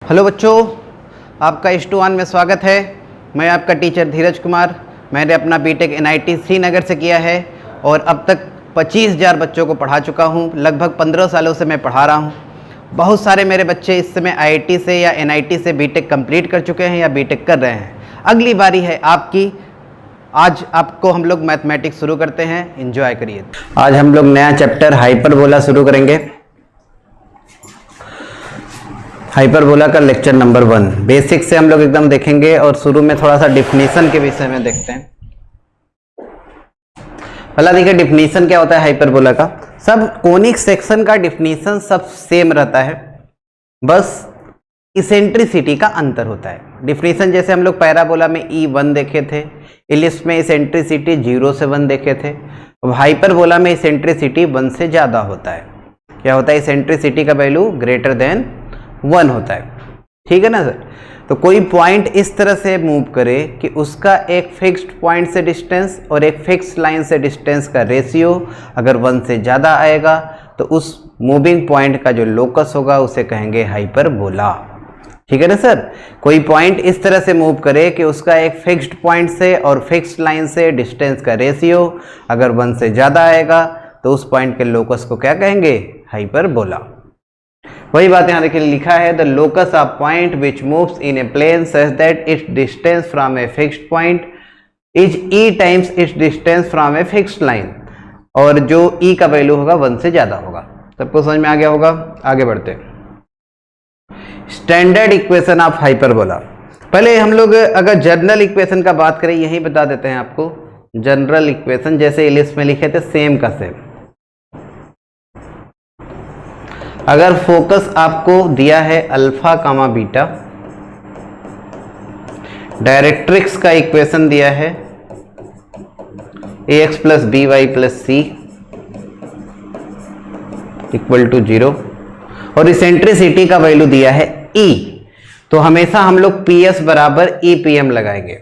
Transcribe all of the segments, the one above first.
Hello बच्चों, आपका H2 में स्वागत है। मैं आपका टीचर धीरज कुमार। मैंने अपना बीटेक NIT श्रीनगर से किया है और अब तक 25,000 बच्चों को पढ़ा चुका हूँ। लगभग 15 सालों से मैं पढ़ा रहा हूँ। बहुत सारे मेरे बच्चे इस समय IIT से या NIT से बीटेक कंप्लीट कर चुके हैं या बीटेक कर रहे हैं। अगली बारी है आपकी। आज आपको हम लोग मैथमेटिक्स शुरू करते हैं, एंजॉय करिए। आज हम लोग नया चैप्टर हाइपरबोला शुरू करेंगे। हाइपरबोला का लेक्चर नंबर 1 बेसिक से हम लोग एकदम देखेंगे और शुरू में थोड़ा सा डिफिनीशन के विषय में देखते हैं। पहला देखिए डिफिनीशन क्या होता है हाइपरबोला का। सब कोनिक सेक्शन का डिफिनीशन सब सेम रहता है, बस इसेंट्रिसिटी का अंतर होता है। डिफिनीशन जैसे हम लोग पैराबोला में E1 देखे थे, इलिप्स में इसेंट्रिसिटी 0 से 1 देखे थे। अब हाइपरबोला में इसेंट्रिसिटी 1 से ज़्यादा होता है। क्या होता है? इसेंट्रिसिटी का वैल्यू ग्रेटर देन 1 होता है। ठीक है ना सर? तो कोई पॉइंट इस तरह से मूव करे कि उसका एक फिक्स्ड पॉइंट से डिस्टेंस और एक फिक्स्ड लाइन से डिस्टेंस का रेशियो अगर 1 से ज़्यादा आएगा तो उस मूविंग पॉइंट का जो लोकस होगा उसे कहेंगे हाइपरबोला। ठीक है ना सर? कोई पॉइंट इस तरह से मूव करे कि उसका एक फिक्स्ड पॉइंट से और फिक्स्ड लाइन से डिस्टेंस का रेशियो अगर 1 से ज़्यादा आएगा तो उस पॉइंट के लोकस को क्या कहेंगे? हाइपरबोला। वही बात यहाँ देखिए लिखा है, the locus of point which moves in a plane such that its distance from a fixed point is E times its distance from a fixed line. और जो E का वैल्यू होगा 1 से ज्यादा होगा। सबको समझ में आ गया होगा? आगे बढ़ते हैं। Standard equation of hyperbola. पहले हम लोग अगर जनरल इक्वेशन का बात करें, यही बता देते हैं आपको। जनरल इक्वेशन जैसे इलिप्स में लिखे थे सेम का सेम। अगर फोकस आपको दिया है अल्फा कामा बीटा, डायरेक्ट्रिक्स का इक्वेशन दिया है ax plus B Y plus c equal to 0 और इसेंट्रिसिटी का वैल्यू दिया है E, तो हमेशा हम लोग PS बराबर EPM लगाएंगे।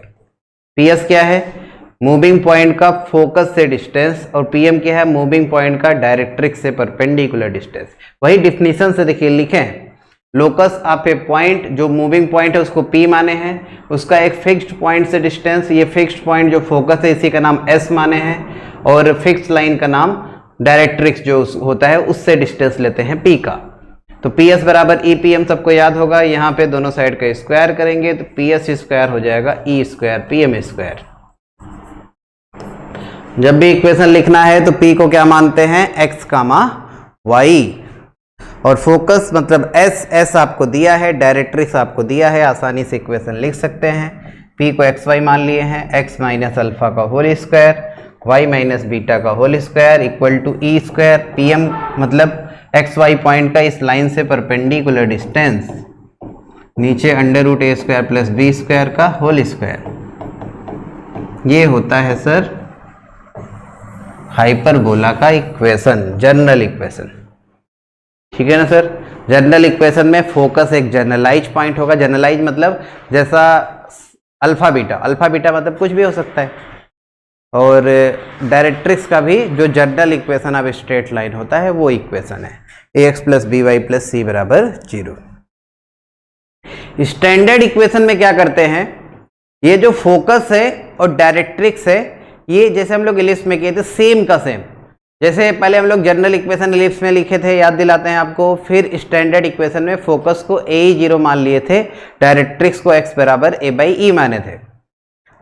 PS क्या है? मूविंग पॉइंट का फोकस से डिस्टेंस, और PM क्या है? मूविंग पॉइंट का डायरेक्ट्रिक्स से परपेंडिकुलर डिस्टेंस। वही डिफिनीशन से देखिए लिखें, लोकस ऑफ ए पॉइंट, जो मूविंग पॉइंट है उसको P माने हैं, उसका एक फिक्स्ड पॉइंट से डिस्टेंस, ये फिक्स्ड पॉइंट जो फोकस है इसी का नाम S माने हैं, और फिक्स्ड लाइन का नाम डायरेक्ट्रिक्स जो होता है उससे डिस्टेंस लेते हैं P का। तो PS बराबर EPM सबको याद होगा। यहाँ पे दोनों साइड का स्क्वायर करेंगे तो PS स्क्वायर हो जाएगा E स्क्वायर PM स्क्वायर। जब भी इक्वेशन लिखना है तो P को क्या मानते हैं? x कामा y, और फोकस मतलब S आपको दिया है, डायरेक्ट्रिक्स आपको दिया है, आसानी से इक्वेशन लिख सकते हैं। P को xy मान लिए हैं, x माइनस अल्फा का whole square y minus beta का whole square equal to E square. PM मतलब xy पॉइंट का इस लाइन से परपेंडिकुलर डिस्टेंस, नीचे under root a square plus B square का होल स्क्वायर। ये होता है सर हाइपरबोला का इक्वेशन, जनरल इक्वेशन। ठीक है ना सर? जनरल इक्वेशन में फोकस एक जनरलाइज पॉइंट होगा। जनरलाइज मतलब जैसा अल्फा बीटा मतलब कुछ भी हो सकता है, और डायरेक्ट्रिक्स का भी जो general equation of straight line होता है वो इक्वेशन है ax plus B Y plus C बराबर 0। स्टैंडर्ड इक्वेशन में क्या करते हैं, ये जो फोकस है और डायरेक्ट्रिक्स है, ये जैसे हम लोग इलिप्स में किए थे सेम का सेम। जैसे पहले हम लोग जनरल इक्वेशन इलिप्स में लिखे थे, याद दिलाते हैं आपको। फिर स्टैंडर्ड इक्वेशन में फोकस को A0 मान लिए थे, डायरेक्ट्रिक्स को x बराबर A बाई E माने थे,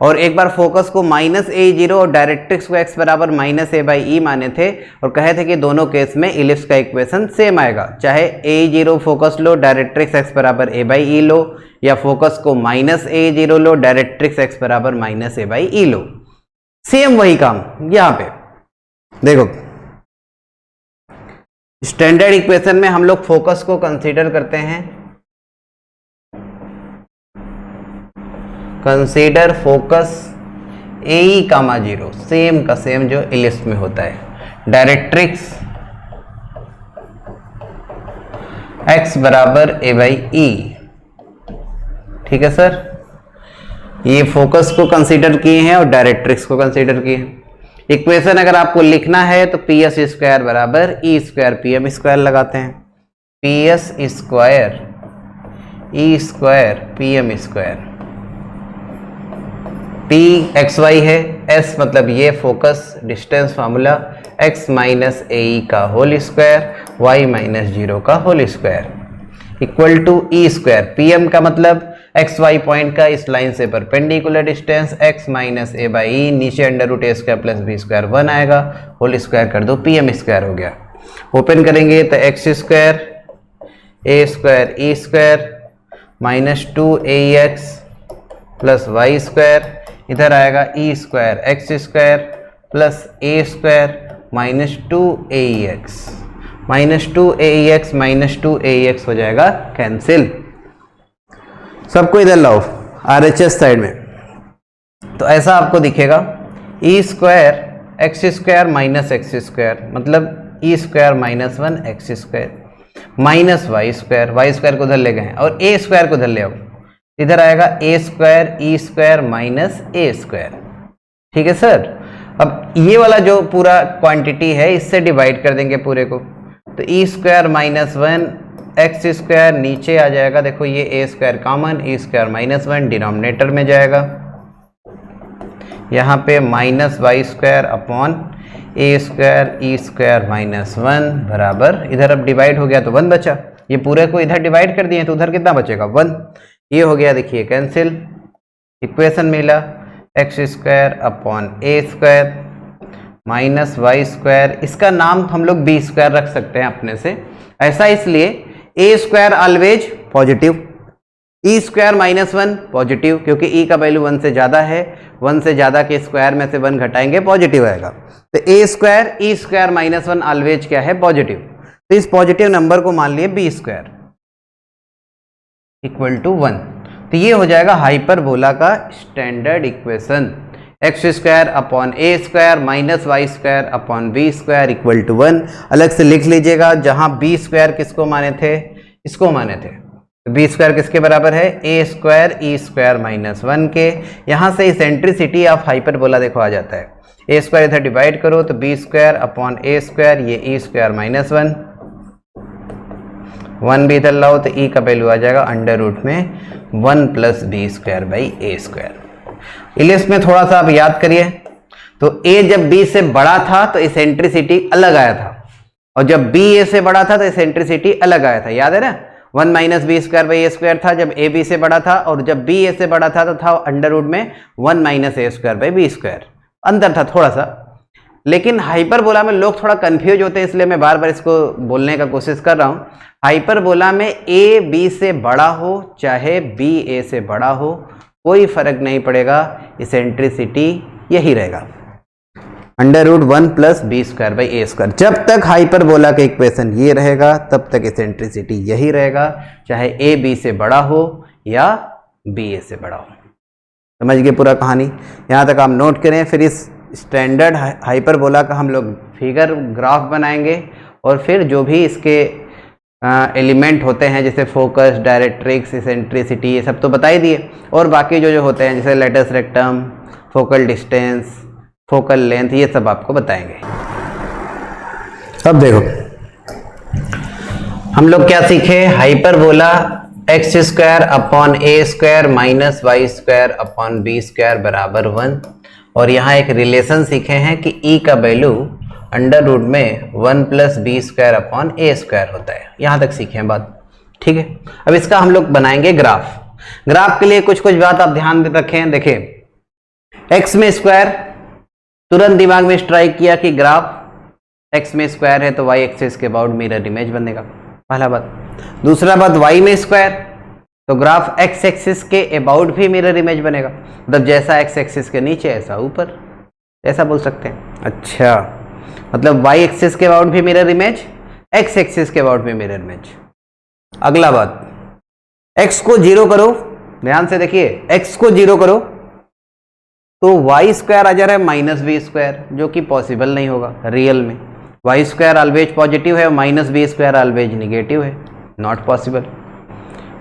और एक बार फोकस को माइनस A0 और डायरेक्ट्रिक्स को x बराबर माइनस A बाई E माने थे, और कहे थे कि दोनों केस में इलिप्स का इक्वेशन सेम आएगा। चाहे A0 फोकस लो, डायरेक्ट्रिक्स x बराबर A बाई E लो, या फोकस को माइनस A0 लो, डायरेक्ट्रिक्स x बराबर minus A by E low, same वही काम यहां पे देखो। स्टैंडर्ड इक्वेशन में हम लोग फोकस को कंसीडर करते हैं, कंसीडर फोकस AE कामा 0, सेम का सेम जो इलिप्स में होता है। डायरेक्ट्रिक्स x बराबर A बाई E। ठीक है सर? ये फोकस को कंसीडर किए हैं और डायरेक्ट्रिक्स को कंसीडर किए हैं। इक्वेशन अगर आपको लिखना है तो PS स्क्वायर बराबर E स्क्वायर PM स्क्वायर लगाते हैं। PS square E square P M square. P X Y है, एस मतलब ये focus distance formula, X minus A का होल स्क्वायर वाई माइनस 0 का whole square equal to E square. P M का मतलब X Y point का इस line से perpendicular distance, X minus A by E, नीचे under root A square plus B square 1 आएगा, whole square कर दो, पी एम स्क्वायर हो गया। ओपन करेंगे तो X square A square E square minus 2ax plus Y square, इधर आएगा E square X square plus ए square minus 2ax, minus 2ax minus 2ax हो जाएगा कैंसिल। सबको इधर लाओ RHS साइड में, तो ऐसा आपको दिखेगा E square X square minus X square मतलब E square minus 1 X square minus Y square को उधर ले गए और ए स्क्वायर को उधर ले आओ, इधर आएगा ए square E square minus a square. ठीक है सर, अब ये वाला जो पूरा क्वांटिटी है इससे डिवाइड कर देंगे पूरे को, तो ई स्क्वायर माइनस 1 एक्स स्क्वायर नीचे आ जाएगा, देखो ये ए स्क्वायर कॉमन, ई स्क्वायर माइनस 1 डिनोमिनेटर में जाएगा, यहाँ पे माइनस वाई स्क्वायर अपॉन ए स्क्वायर ई स्क्वायर माइनस 1 बराबर, इधर अब डिवाइड हो गया तो 1 बचा, ये पूरे को इधर डिवाइड कर दिए तो उधर कितना बचेगा 1, ये हो गया देखिए कैंसिल। इक्वेशन मिला एक्स स्क्वायर अपॉन ए स्क्वायर माइनस वाई स्क्वायर, इसका नाम हम लोग बी स्क्वायर रख सकते हैं अपने से, ऐसा इसलिए ए स्क्वायर ऑलवेज पॉजिटिव, ई स्क्वायर माइनस 1 पॉजिटिव, क्योंकि ई का वैल्यू 1 से ज़्यादा है, 1 से ज़्यादा के स्क्वायर में से 1 घटाएंगे पॉजिटिव आएगा, तो ए square E square minus 1 always क्या है पॉजिटिव, तो इस पॉजिटिव नंबर को मान लिए बी स्क्वायर इक्वल टू 1, तो ये हो जाएगा हाइपरबोला का standard equation, x square upon A square minus Y square upon B square equal to 1। अलग से लिख लीजिएगा, जहां बी स्क्वायर किसको माने थे, इसको माने थे, तो बी स्क्वायर किसके बराबर है ए स्क्वायर ई स्क्वायर माइनस 1 के, यहां से इसेंट्रिसिटी ऑफ हाइपरबोला देखो आ जाता है, ए स्क्वायर इधर डिवाइड करो तो बी स्क्वायर अपॉन ए स्क्वायर, ये ई स्क्वायर माइनस 1 भी इधर लाओ तो ई का वैल्यू आ जाएगा अंडर रूट में 1 plus B square by A square. Ellipse में थोड़ा सा आप याद करिए, तो a जब b से बड़ा था तो इसेंट्रिसिटी अलग आया था, और जब b a से बड़ा था तो इसेंट्रिसिटी अलग आया था, याद है ना, 1 minus b square by A square था जब a b से बड़ा था, और जब b a से बड़ा था तो था अंडर रूट में 1 minus a square by B square, अंतर था थोड़ा सा। लेकिन हाइपरबोला में लोग थोड़ा कंफ्यूज होते हैं, इसलिए मैं बार बार इसको बोलने का कोशिश कर रहा हूँ। हाइपरबोला में a b से बड़ा हो चाहे b a से बड़ा हो कोई फर्क नहीं पड़ेगा, इसेंट्रिसिटी यही रहेगा under root 1 plus B square by A square. जब तक हाइपरबोला का इक्वेशन ये रहेगा तब तक इसेंट्रिसिटी यही रहेगा, चाहे ए बी से बड़ा हो या बी ए से बड़ा हो। समझ गए पूरा कहानी, यहाँ तक आप नोट करें। फिर इस स्टैंडर्ड हाइपरबोला का हम लोग फिगर ग्राफ बनाएंगे, और फिर जो भी इसके एलिमेंट होते हैं जैसे फोकस, डायरेक्ट्रिक्स, इसेंट्रिसिटी, ये सब तो बता ही दिए, और बाकी जो होते हैं जैसे latus rectum, focal distance, focal length, ये सब आपको बताएंगे। अब देखो हम लोग क्या सीखे, हाइपरबोला एक्स स्क्वायर अपॉन ए square minus Y square upon B square बराबर 1, और यहाँ एक रिलेशन सीखे हैं कि ई का वैल्यू अंडर रूट में 1 प्लस बी स्क्वायर अपॉन ए स्क्वायर होता है। यहाँ तक सीखे हैं बात, ठीक है। अब इसका हम लोग बनाएंगे ग्राफ। ग्राफ के लिए कुछ कुछ बात आप ध्यान रखें। देखिए एक्स में स्क्वायर, तुरंत दिमाग में स्ट्राइक किया कि ग्राफ एक्स में स्क्वायर है तो वाई एक्सिस के अबाउट मिरर इमेज बनेगा, पहला बात। दूसरा बात, वाई में स्क्वायर तो ग्राफ एक्स एक्सिस के अबाउट भी मिरर इमेज बनेगा, मतलब जैसा एक्स एक्सिस के नीचे ऐसा ऊपर, ऐसा बोल सकते हैं। अच्छा, मतलब वाई एक्सिस के अबाउट भी मिरर इमेज, एक्स एक्सिस के अबाउट भी मिरर इमेज। अगला बात, एक्स को 0 करो, ध्यान से देखिए, एक्स को 0 करो तो वाई स्क्वायर आ जा रहा है माइनस बी स्क्वायर, जो कि पॉसिबल नहीं होगा रियल में। वाई स्क्वायर ऑलवेज पॉजिटिव है, minus b square always negative है, नॉट पॉसिबल।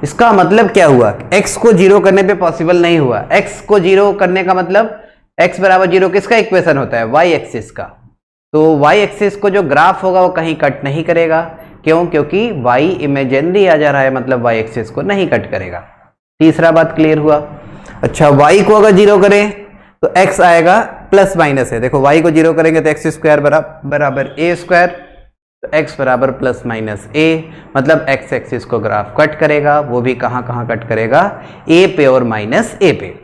इसका मतलब क्या हुआ, x को 0 करने पे पॉसिबल नहीं हुआ। x को 0 करने का मतलब x बराबर 0 किसका इक्वेशन होता है, y एक्सिस का। तो y एक्सिस को जो ग्राफ होगा वो कहीं कट नहीं करेगा, क्यों? क्योंकि y इमेजिनरी आ जा रहा है, मतलब y एक्सिस को नहीं कट करेगा। तीसरा बात क्लियर हुआ। अच्छा, y को अगर जीरो करें तो x आएगा प्लस माइनस है। देखो y को जीरो करेंगे तो एक्स स्क्वायर बराबर ए स्क्वायर, तो x बराबर प्लस माइनस a, मतलब x एक्सिस को ग्राफ कट करेगा, वो भी कहां कहां कट करेगा? a पे और माइनस a पे।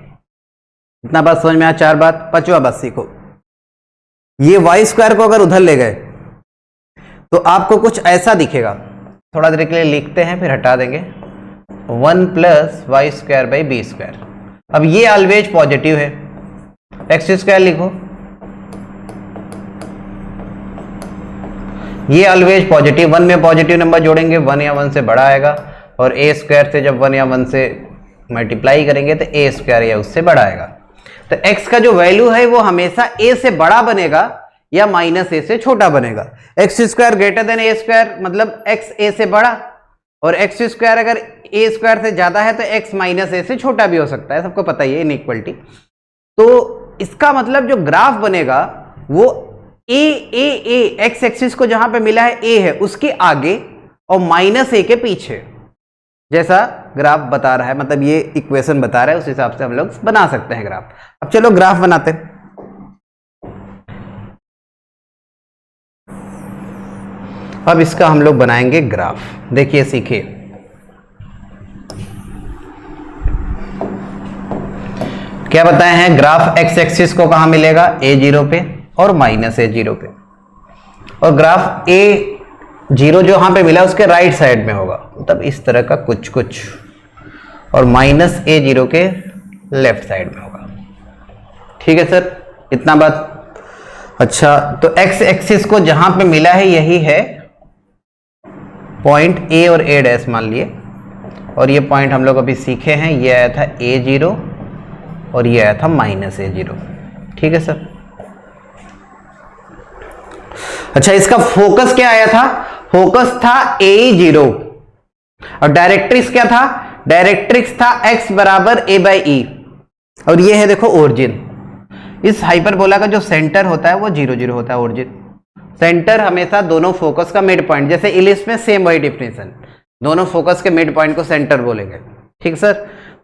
इतना बात समझ में आया? 4 बात। 5वां बात सीखो, ये वाई स्क्वायर को अगर उधर ले गए तो आपको कुछ ऐसा दिखेगा। थोड़ा देर के लिए लिखते हैं फिर हटा देंगे। 1 plus Y square by B square. अब ये ऑलवेज पॉजिटिव है, एक्स स्क्वायर लिखो, ये ऑलवेज पॉजिटिव। 1 में पॉजिटिव नंबर जोड़ेंगे 1 या 1 से बड़ा आएगा, और ए स्क्वायर से जब 1 या 1 से मल्टीप्लाई करेंगे तो ए स्क्वायर या उससे बड़ा आएगा। तो x का जो वैल्यू है वो हमेशा a से बड़ा बनेगा या माइनस a से छोटा बनेगा। एक्स स्क्वायर ग्रेटर देन ए स्क्वायर, मतलब x a से बड़ा, और एक्स स्क्वायर अगर a स्क्वायर से ज्यादा है तो x माइनस a से छोटा भी हो सकता है, सबको पता ही है इनइक्वलिटी। तो इसका मतलब जो ग्राफ बनेगा वो a एक्स एक्सिस को जहां पे मिला है a है उसके आगे और माइनस a के पीछे, जैसा ग्राफ बता रहा है, मतलब ये इक्वेशन बता रहा है, उस हिसाब से हम लोग बना सकते हैं ग्राफ। अब चलो ग्राफ बनाते हैं। अब इसका हम लोग बनाएंगे ग्राफ। देखिए, सीखिए। क्या बताए हैं? ग्राफ एक्स एक्सिस को कहां मिलेगा? a0 पे और माइनस a0 पे, और ग्राफ a0 जो यहां पे मिला उसके राइट साइड में होगा, मतलब इस तरह का कुछ, और माइनस a0 के लेफ्ट साइड में होगा। ठीक है सर, इतना बात। अच्छा, तो x एक्सिस को जहां पे मिला है यही है पॉइंट a और a डैश मान लिए, और ये पॉइंट हम लोग अभी सीखे हैं, ये आया था a0 और ये आया था माइनस a0। ठीक है सर। अच्छा, इसका फोकस क्या आया था? फोकस था a0, और डायरेक्ट्रिक्स क्या था? डायरेक्ट्रिक्स था x बराबर a बाई ई, और ये है देखो ओरिजिन। इस हाइपरबोला का जो सेंटर होता है वो 0 0 होता है, ओरिजिन। सेंटर हमेशा दोनों फोकस का मिड पॉइंट, जैसे इलिप्स में सेम वही डिफिनेशन, दोनों फोकस के मिड पॉइंट को सेंटर बोलेंगे। ठीक सर।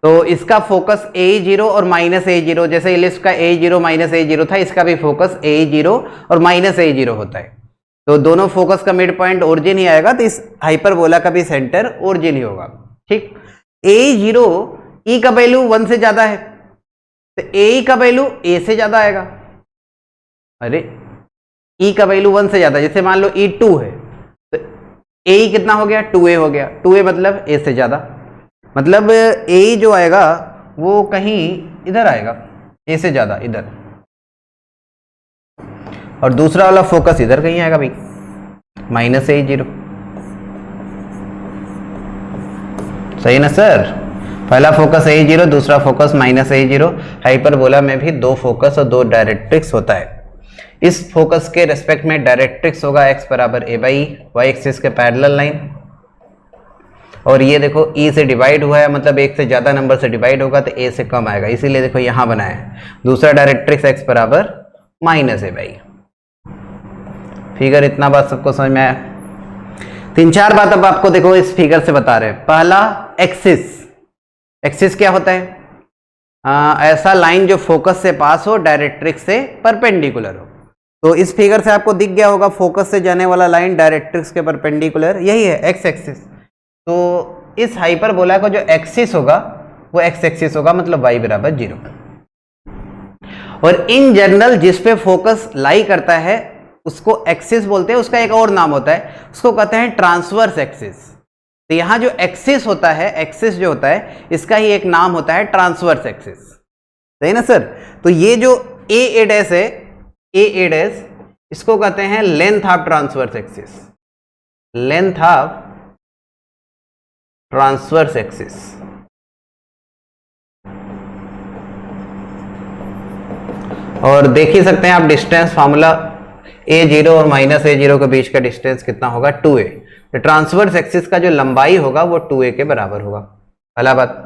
तो इसका फोकस a0 और माइनस a0, जैसे इलिप्स का a0 माइनस a0 था, इसका भी फोकस a0 और माइनस a0 होता है। तो दोनों फोकस का मिड पॉइंट ओरिजिन ही आएगा, तो इस हाइपरबोला का भी सेंटर ओरिजिन ही होगा। ठीक। a0 e का वैल्यू 1 से ज्यादा है, तो ए का वैल्यू ए से ज्यादा आएगा। अरे, ई का वैल्यू 1 से ज्यादा, जैसे मान लो ई 2 है तो ए कितना हो गया? 2a हो गया। 2a मतलब ए से ज्यादा, मतलब ए जो आएगा वो कहीं इधर आएगा, ए से ज्यादा इधर, और दूसरा वाला फोकस इधर कहीं आएगा भाई, माइनस a0। सही ना सर? पहला फोकस a0, दूसरा फोकस माइनस a0। हाइपरबोला में भी 2 फोकस और 2 डायरेक्ट्रिक्स होता है। इस फोकस के रेस्पेक्ट में डायरेक्ट्रिक्स होगा x बराबर a बाई वाई एक्सिस के पैरेलल लाइन, और ये देखो e से डिवाइड हुआ है, मतलब एक से ज्यादा नंबर से डिवाइड होगा तो a से कम आएगा, इसीलिए देखो यहां बनाया है। दूसरा डायरेक्ट्रिक्स x बराबर माइनस a बाई। फिगर इतना बात सबको समझ में आया? 3-4 बात अब आपको देखो इस फिगर से बता रहे हैं। पहला, एक्सिस। एक्सिस क्या होता है? ऐसा लाइन जो फोकस से पास हो, डायरेक्ट्रिक्स से परपेंडिकुलर हो। तो इस फिगर से आपको दिख गया होगा फोकस से जाने वाला लाइन डायरेक्ट्रिक्स के परपेंडिकुलर, यही है एक्स एक्सिस। तो इस हाइपरबोला का जो एक्सिस होगा वो एक्स एक्सिस होगा, मतलब y बराबर 0। और इन जनरल जिस पे फोकस लाई करता है उसको एक्सिस बोलते हैं, उसका एक और नाम होता है, उसको कहते हैं ट्रांसवर्स एक्सिस। तो यहां जो एक्सिस होता है, एक्सिस जो होता है, इसका ही एक नाम होता है ट्रांसवर्स एक्सिस। सही ना सर? तो ये जो ए डैश है, ए डैश, इसको कहते हैं length of transverse axis, length of transverse axis. और देख ही सकते हैं आप डिस्टेंस फार्मूला, a0 और माइनस a0 के बीच का डिस्टेंस कितना होगा? 2a। तो ट्रांसवर्स एक्सिस का जो लंबाई होगा वो 2a के बराबर होगा। पहला बात,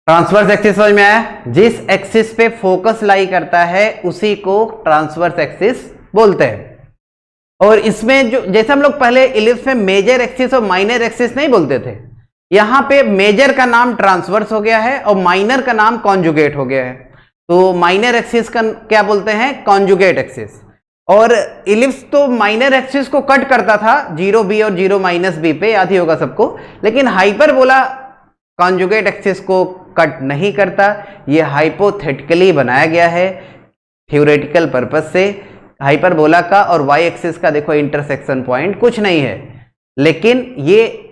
ट्रांसवर्स एक्सिस समझ में आया? जिस एक्सिस पे फोकस लाई करता है उसी को ट्रांसवर्स एक्सिस बोलते हैं। और इसमें जो जैसे हम लोग पहले इलिप्स में मेजर एक्सिस और माइनर एक्सिस नहीं बोलते थे, यहां पे मेजर का नाम ट्रांसवर्स हो गया है और माइनर का नाम कॉन्जुगेट हो गया है। तो माइनर एक्सिस का क्या बोलते हैं? Conjugate axis. और इलिप्स तो माइनर एक्सिस को कट करता था 0b और 0 b पे, याद ही होगा सबको, लेकिन हाइपरबोला कॉन्जुगेट एक्सिस को कट नहीं करता। ये हाइपोथेटिकली बनाया गया है थ्योरेटिकल पर्पस से। हाइपरबोला का और वाई एक्सिस का देखो इंटरसेक्शन पॉइंट कुछ नहीं है, लेकिन ये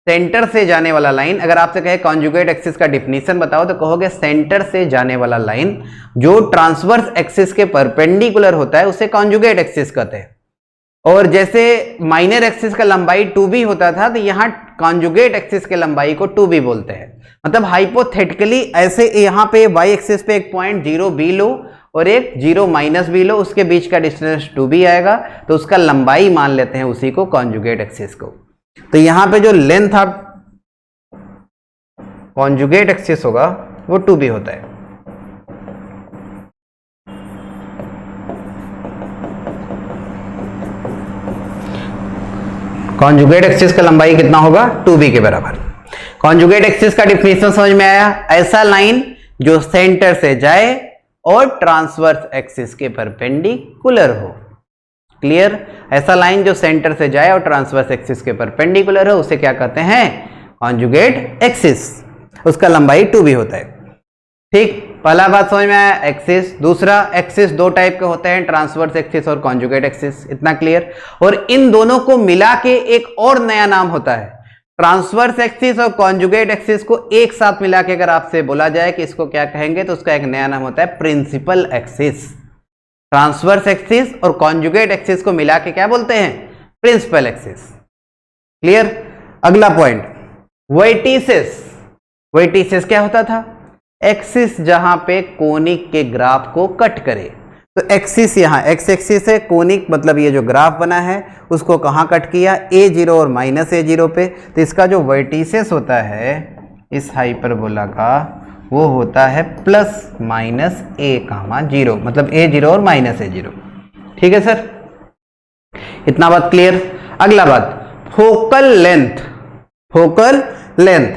सेंटर से जाने वाला लाइन, अगर आपसे कहे कॉन्जुगेट एक्सिस का डिफिनीशन बताओ तो कहोगे सेंटर से जाने वाला लाइन जो ट्रांसवर्स एक्सिस के परपेंडिकुलर होता है उसे कॉन्जुगेट एक्सिस कहते हैं। और जैसे माइनर एक्सिस का लंबाई 2b होता था, तो यहां कॉन्जुगेट एक्सिस के लंबाई को 2b बोलते हैं। मतलब हाइपोथेटिकली ऐसे यहां पे y एक्सिस पे एक पॉइंट 0b लो और एक 0 b लो, उसके बीच का डिस्टेंस 2b आएगा, तो उसका लंबाई मान लेते हैं उसी को कॉन्जुगेट एक्सिस को। तो यहां पे जो लेंथ ऑफ कॉन्जुगेट एक्सिस होगा वो 2b होता है। कॉन्जुगेट एक्सिस का लंबाई कितना होगा? 2b के बराबर। कॉन्जुगेट एक्सिस का डिफिनीशन समझ में आया? ऐसा लाइन जो सेंटर से जाए और ट्रांसवर्स एक्सिस के परपेंडिकुलर हो। क्लियर? ऐसा लाइन जो सेंटर से जाए और ट्रांसवर्स एक्सिस के परपेंडिकुलर हो उसे क्या कहते हैं? Conjugate axis. उसका लंबाई 2b होता है। ठीक, पहला बात समझ में आया एक्सिस। दूसरा, एक्सिस दो टाइप के होते हैं, ट्रांसवर्स एक्सिस और कॉन्जुगेट एक्सिस। इतना क्लियर? और इन दोनों को मिला के एक और नया नाम होता है। ट्रांसवर्स एक्सिस और कॉन्जुगेट एक्सिस को एक साथ मिला के अगर आपसे बोला जाए कि इसको क्या कहेंगे, तो उसका एक नया नाम होता है प्रिंसिपल एक्सिस। ट्रांसवर्स एक्सिस और कॉन्जुगेट एक्सिस को मिला के क्या बोलते हैं? Principal axis. क्लियर? अगला पॉइंट, वर्टिसेस। वर्टिसेस क्या होता था? एक्सिस जहां पे कोनिक के ग्राफ को कट करे। तो एक्सिस यहां एक्स एक्सिस है, कोनिक मतलब ये जो ग्राफ बना है उसको कहां कट किया? a0 और -a0 पे। तो इसका जो वर्टिसेस होता है इस हाइपरबोला का वो होता है ±a,0, मतलब a0 और -a0। ठीक है सर, इतना बात क्लियर? अगला बात, focal length. Focal length,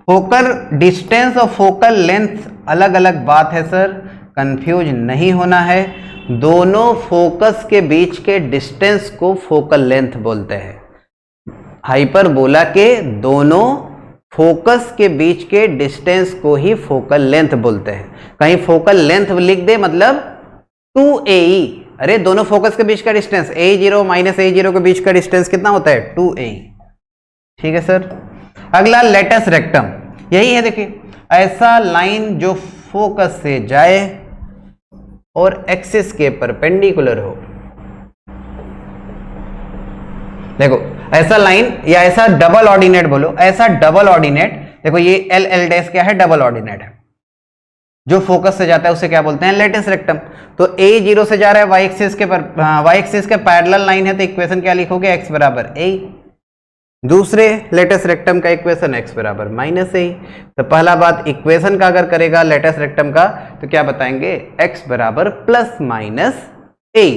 focal distance और फोकल लेंथ अलग अलग बात है सर, कंफ्यूज नहीं होना है। दोनों फोकस के बीच के डिस्टेंस को फोकल लेंथ बोलते हैं। हाइपरबोला के दोनों फोकस के बीच के डिस्टेंस को ही फोकल लेंथ बोलते हैं। कहीं फोकल लेंथ लिख दे मतलब 2AE। अरे दोनों फोकस के बीच का डिस्टेंस a0 -a0 के बीच का डिस्टेंस कितना होता है? 2AE। ठीक है सर। अगला लेटस रेक्टम, यही है। देखिए, ऐसा लाइन जो फोकस से जाए और एक्सिस के परपेंडिकुलर हो। देखो, ऐसा लाइन या ऐसा डबल ऑर्डिनेट बोलो, ऐसा डबल ऑर्डिनेट। देखो ये L क्या है? डबल ऑर्डिनेट है। जो फोकस से जाता है उसे क्या बोलते हैं? Latus rectum. तो a0 से जा रहा है y एक्सिस के पैरेलल लाइन है, तो इक्वेशन क्या लिखोगे? x बराबर a। दूसरे लेटस रेक्टम का इक्वेशन x बराबर -a। तो पहला बात, इक्वेशन का अगर करेगा लेटस रेक्टम का तो क्या बताएंगे? x बराबर +-a।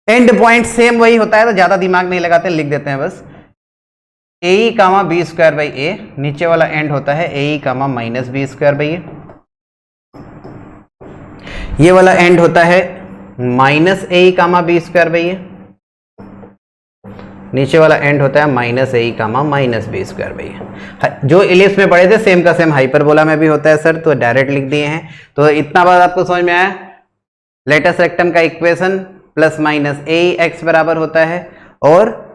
एंड पॉइंट सेम वही होता है, तो ज्यादा दिमाग नहीं लगाते, लिख देते हैं बस ae, b²/a। नीचे वाला एंड होता है ae, -b²/a। ये वाला एंड होता है -ae, b²/a। नीचे वाला एंड होता है -ae, -b²/a। जो इलिप्स में पढ़े थे सेम का सेम हाइपरबोला में भी होता है सर, तो डायरेक्ट लिख दिए हैं। तो इतना बात आपको समझ में आया? लेटस रेक्टम का इक्वेशन +-a x बराबर होता है, और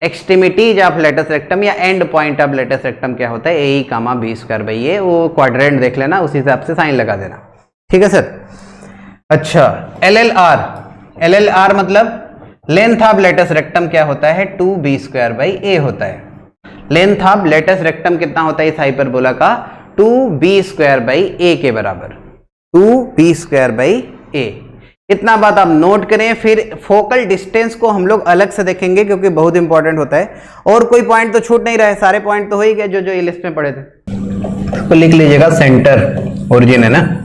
एक्सट्रीमिटीज ऑफ लेटस रेक्टम या end point of latus rectum क्या होता है? ae, b²/a। वो क्वाड्रेंट देख लेना, उसी हिसाब से साइन लगा देना। ठीक है सर। अच्छा, LLR मतलब लेंथ ऑफ लेटस रेक्टम क्या होता है? 2b²/a होता है। लेंथ ऑफ लेटस रेक्टम कितना होता है इस हाइपरबोला का? 2b²/a के बराबर, 2b²/a। इतना बात आप नोट करें। फिर फोकल डिस्टेंस को हम लोग अलग से देखेंगे क्योंकि बहुत इंपॉर्टेंट होता है। और कोई पॉइंट तो छूट नहीं रहा है, सारे पॉइंट तो हो ही गए जो ये लिस्ट में पढ़े थे। तो लिख लीजिएगा सेंटर, ओरिजिन है ना।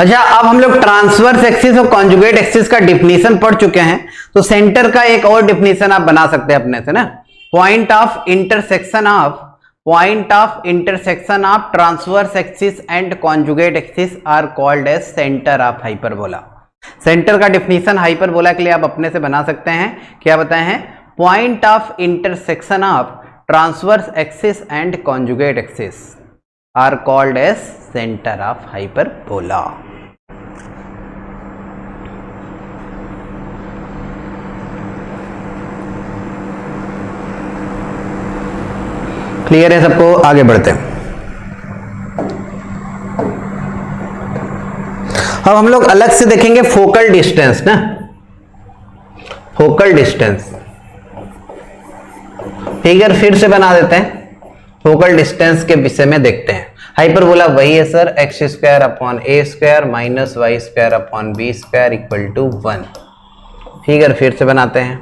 अच्छा, अब हम लोग ट्रांसवर्स एक्सिस और कॉन्जुगेट एक्सिस का डिफिनीशन पढ़ चुके हैं, तो सेंटर का एक और डिफिनीशन आप बना सकते हैं अपने से ना। Point of intersection of transverse axis and conjugate axis are called as centre of hyperbola. Centre का डिफिनीशन हाइपरबोला के लिए आप अपने से बना सकते हैं, क्या बताए हैं? Point of intersection of transverse axis and conjugate axis are called as centre of hyperbola. Clear है सबको? आगे बढ़ते हैं। अब हम लोग अलग से देखेंगे फोकल डिस्टेंस ना, फोकल डिस्टेंस फिगर फिर से बना देते हैं। फोकल डिस्टेंस के विषय में देखते हैं। हाइपरबोला वही है sir, x square upon A square minus Y square upon B square equal to 1। Figure फिर से बनाते हैं।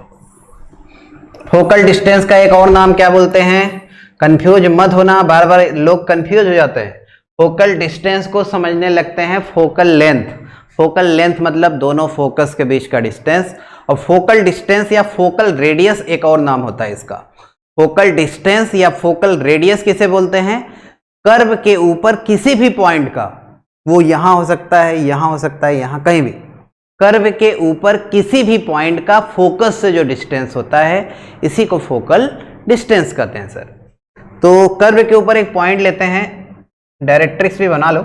फोकल डिस्टेंस का एक और नाम क्या बोलते हैं? कंफ्यूज मत होना, बार बार लोग कंफ्यूज हो जाते हैं। फोकल डिस्टेंस को समझने लगते हैं फोकल लेंथ। फोकल लेंथ मतलब दोनों फोकस के बीच का डिस्टेंस, और फोकल डिस्टेंस या फोकल रेडियस एक और नाम होता है इसका। फोकल डिस्टेंस या फोकल रेडियस किसे बोलते हैं? कर्व के ऊपर किसी भी पॉइंट का, वो यहां हो सकता है, यहां हो सकता है, यहां कहीं भी, कर्व के ऊपर किसी भी पॉइंट का फोकस से जो डिस्टेंस होता है इसी को फोकल डिस्टेंस कहते हैं सर। तो कर्व के ऊपर एक पॉइंट लेते हैं, डायरेक्ट्रिक्स भी बना लो।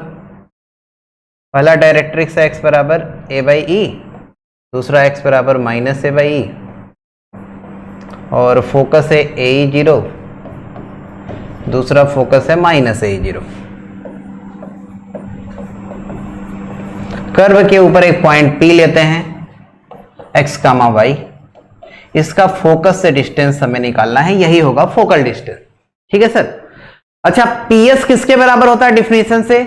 पहला डायरेक्ट्रिक्स है x बराबर a बाई ई, दूसरा x बराबर माइनस a बाई ई, और फोकस है AE0, दूसरा फोकस है माइनस AE0। कर्व के ऊपर एक पॉइंट P लेते हैं, x, y, इसका फोकस से डिस्टेंस हमें निकालना है, यही होगा फोकल डिस्टेंस। ठीक है सर। अच्छा, PS किसके बराबर होता है डिफिनेशन से?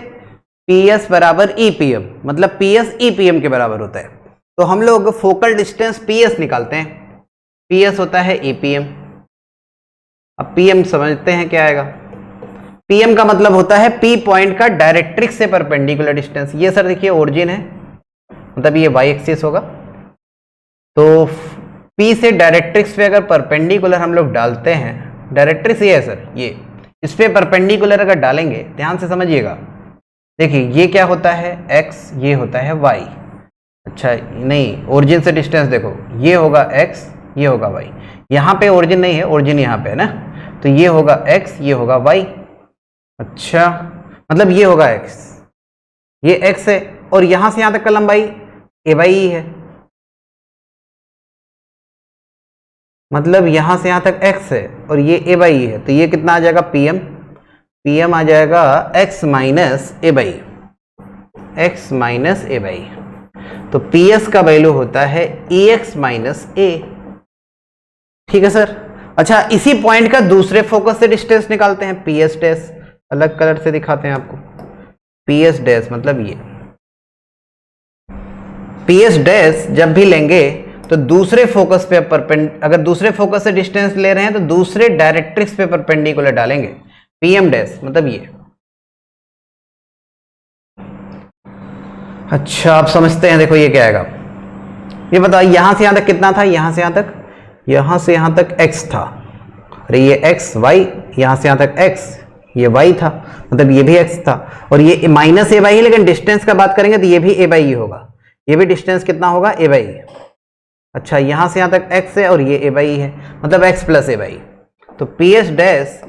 PS बराबर EPM, मतलब PS EPM के बराबर होता है। तो हम लोग फोकल डिस्टेंस PS निकालते हैं, PS होता है EPM। अब PM समझते हैं क्या आएगा? PM का मतलब होता है P पॉइंट का डायरेक्ट्रिक्स से परपेंडिकुलर डिस्टेंस। ये सर देखिए ओरिजिन है, मतलब ये y एक्सिस होगा। तो P से डायरेक्ट्रिक्स पे अगर परपेंडिकुलर हम लोग डालते हैं, डायरेक्ट्रिक्स ये है सर, ये इस पे परपेंडिकुलर अगर डालेंगे, ध्यान से समझिएगा। देखिए ये क्या होता है x, ये होता है y। अच्छा नहीं, ओरिजिन से डिस्टेंस देखो, ये होगा x, ये होगा y। यहाँ पे ओरिजिन नहीं है, ओरिजिन यहाँ पे है ना, तो ये होगा x, ये होगा y। अच्छा मतलब ये होगा x, ये x है, और यहाँ से यहाँ तक का लंबाई a बाई ई है, मतलब यहां से यहां तक x है और ये a बाई है, तो ये कितना आ जाएगा? PM आ जाएगा x minus a by, x minus a by. तो PS का वैल्यू होता है EX माइनस a। ठीक है सर। अच्छा, इसी पॉइंट का दूसरे फोकस से डिस्टेंस निकालते हैं, PS डैश, अलग कलर से दिखाते हैं आपको। PS डैश मतलब ये, PS डैश जब भी लेंगे तो दूसरे फोकस पे अगर दूसरे फोकस से डिस्टेंस ले रहे हैं तो दूसरे डायरेक्ट्रिक्स पे परपेंडिकुलर डालेंगे। PM डैश मतलब ये। अच्छा आप समझते हैं, देखो ये क्या आएगा, ये बताओ यहां से यहां तक कितना था? यहां से यहां तक x था, अरे ये x y, यहां से यहां तक x, ये y था, मतलब ये भी x था, और ये माइनस a बाई है, लेकिन डिस्टेंस का बात करेंगे तो ये भी a बाई होगा। ये भी डिस्टेंस कितना होगा? a by. अच्छा यहां से यहां तक x है और ये a बाई है, मतलब x प्लस a बाई। तो PS डैश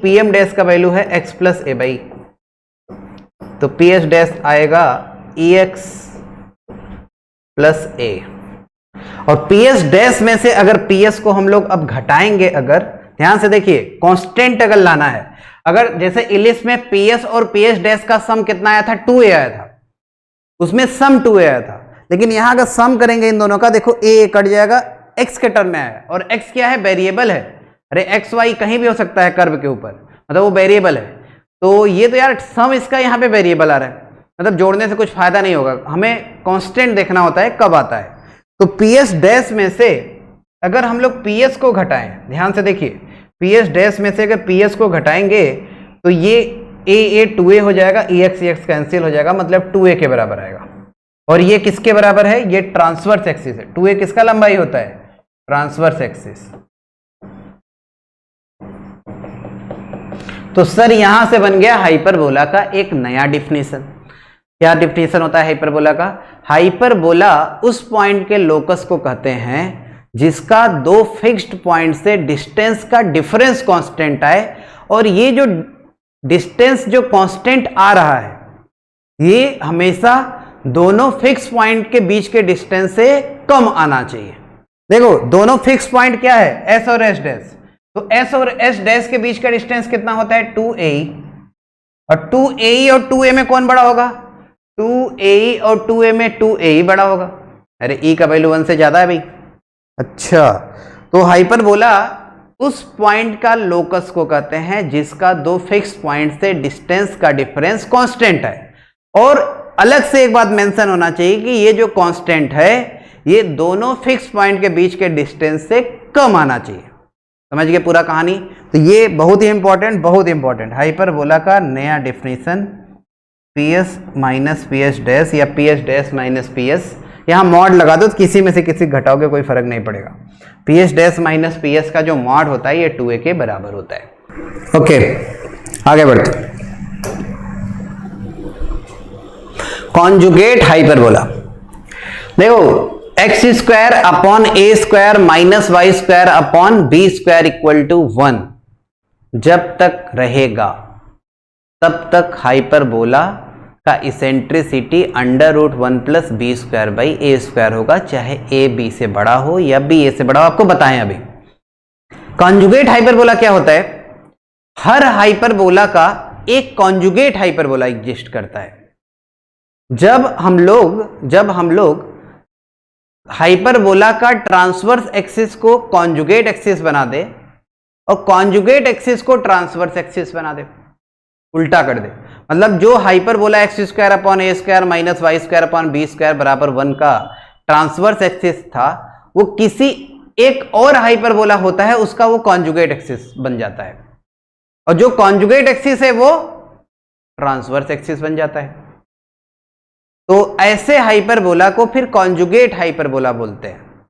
PM डैश का वैल्यू है x प्लस a बाई, तो PS डैश आएगा EX प्लस a। और PS डैश में से अगर PS को हम लोग अब घटाएंगे, अगर ध्यान से देखिए, कांस्टेंट अगर लाना है, अगर जैसे इलिस में PS और PS डैश का सम कितना आया था? 2a आया था, उसमें सम 2a आया था, लेकिन यहां अगर सम करेंगे इन दोनों का, देखो a कट जाएगा, x के टर्म में आया, और x क्या है? वेरिएबल है। अरे x y कहीं भी हो सकता है कर्व के ऊपर, मतलब वो वेरिएबल है। तो ये तो यार सम इसका यहाँ पे वेरिएबल आ रहा है, मतलब जोड़ने से कुछ फायदा नहीं होगा, हमें कांस्टेंट देखना होता है कब आता है। तो PS डैश में से अगर हम लोग PS को घटाएं, ध्यान से देखिए, PS डैश में से अगर PS को घटाएंगे तो ये ए 2a हो जाएगा, एक्स कैंसिल हो जाएगा, मतलब 2a के बराबर आएगा। और ये किसके बराबर है? ये ट्रांसवर्स एक्सिस है। 2a किसका लंबाई होता है? Transverse axis. तो सर यहां से बन गया हाइपरबोला का एक नया डिफिनेशन। क्या डिफिनेशन होता है हाइपरबोला का? हाइपरबोला उस पॉइंट के लोकस को कहते हैं जिसका दो फिक्स्ड पॉइंट से डिस्टेंस का डिफरेंस कांस्टेंट आए, और ये जो डिस्टेंस जो कांस्टेंट आ रहा है ये हमेशा दोनों फिक्स पॉइंट के बीच के डिस्टेंस से कम आना चाहिए। देखो दोनों फिक्स पॉइंट क्या है? एस और एस डैश। तो एस और एस डैश के बीच का डिस्टेंस कितना होता है? 2a। और 2a और 2a में कौन बड़ा होगा? 2a और 2a में 2a ही बड़ा होगा। अरे e का वैल्यू 1 से ज्यादा है भाई। अच्छा, तो हाइपरबोला उस पॉइंट का लोकस को कहते हैं जिसका दो फिक्स पॉइंट से डिस्टेंस का डिफरेंस कांस्टेंट है। और अलग से एक बात मेंशन होना चाहिए कि ये जो कांस्टेंट है ये दोनों फिक्स पॉइंट के बीच के डिस्टेंस से कम आना चाहिए। समझ गए पूरा कहानी? तो ये बहुत ही इंपॉर्टेंट हाइपरबोला का नया definition PS minus PS dash या PS डैश माइनस PS, यहाँ मॉड लगा दो तो किसी में से किसी घटाओगे कोई फर्क नहीं पड़ेगा। PS डैश माइनस PS का जो मॉड होता है ये 2a के बराबर होता है। ओके, आगे बढ़ते। Conjugate hyperbola. देखो x square upon A square minus Y square upon B square equal to 1 जब तक रहेगा तब तक हाइपरबोला का eccentricity √1 plus B square by A square होगा, चाहे ए बी से बड़ा हो या बी ए से बड़ा हो। आपको बताएं अभी कॉन्जुगेट हाइपरबोला क्या होता है? हर हाइपरबोला का एक कॉन्जुगेट हाइपरबोला एग्जिस्ट करता है। जब हम लोग हाइपरबोला का ट्रांसवर्स एक्सिस को कॉन्जुगेट एक्सिस बना दे और कॉन्जुगेट एक्सिस को ट्रांसवर्स एक्सिस बना दे, उल्टा कर दे, मतलब जो हाइपरबोला एक्स स्क्वायर अपॉन ए square minus Y square upon B square बराबर 1 का ट्रांसवर्स एक्सिस था वो किसी एक और हाइपरबोला होता है उसका वो कॉन्जुगेट एक्सिस बन जाता है, और जो कॉन्जुगेट एक्सिस है वो ट्रांसवर्स एक्सिस बन जाता है। तो ऐसे हाइपरबोला को फिर कॉन्जुगेट हाइपरबोला बोलते हैं।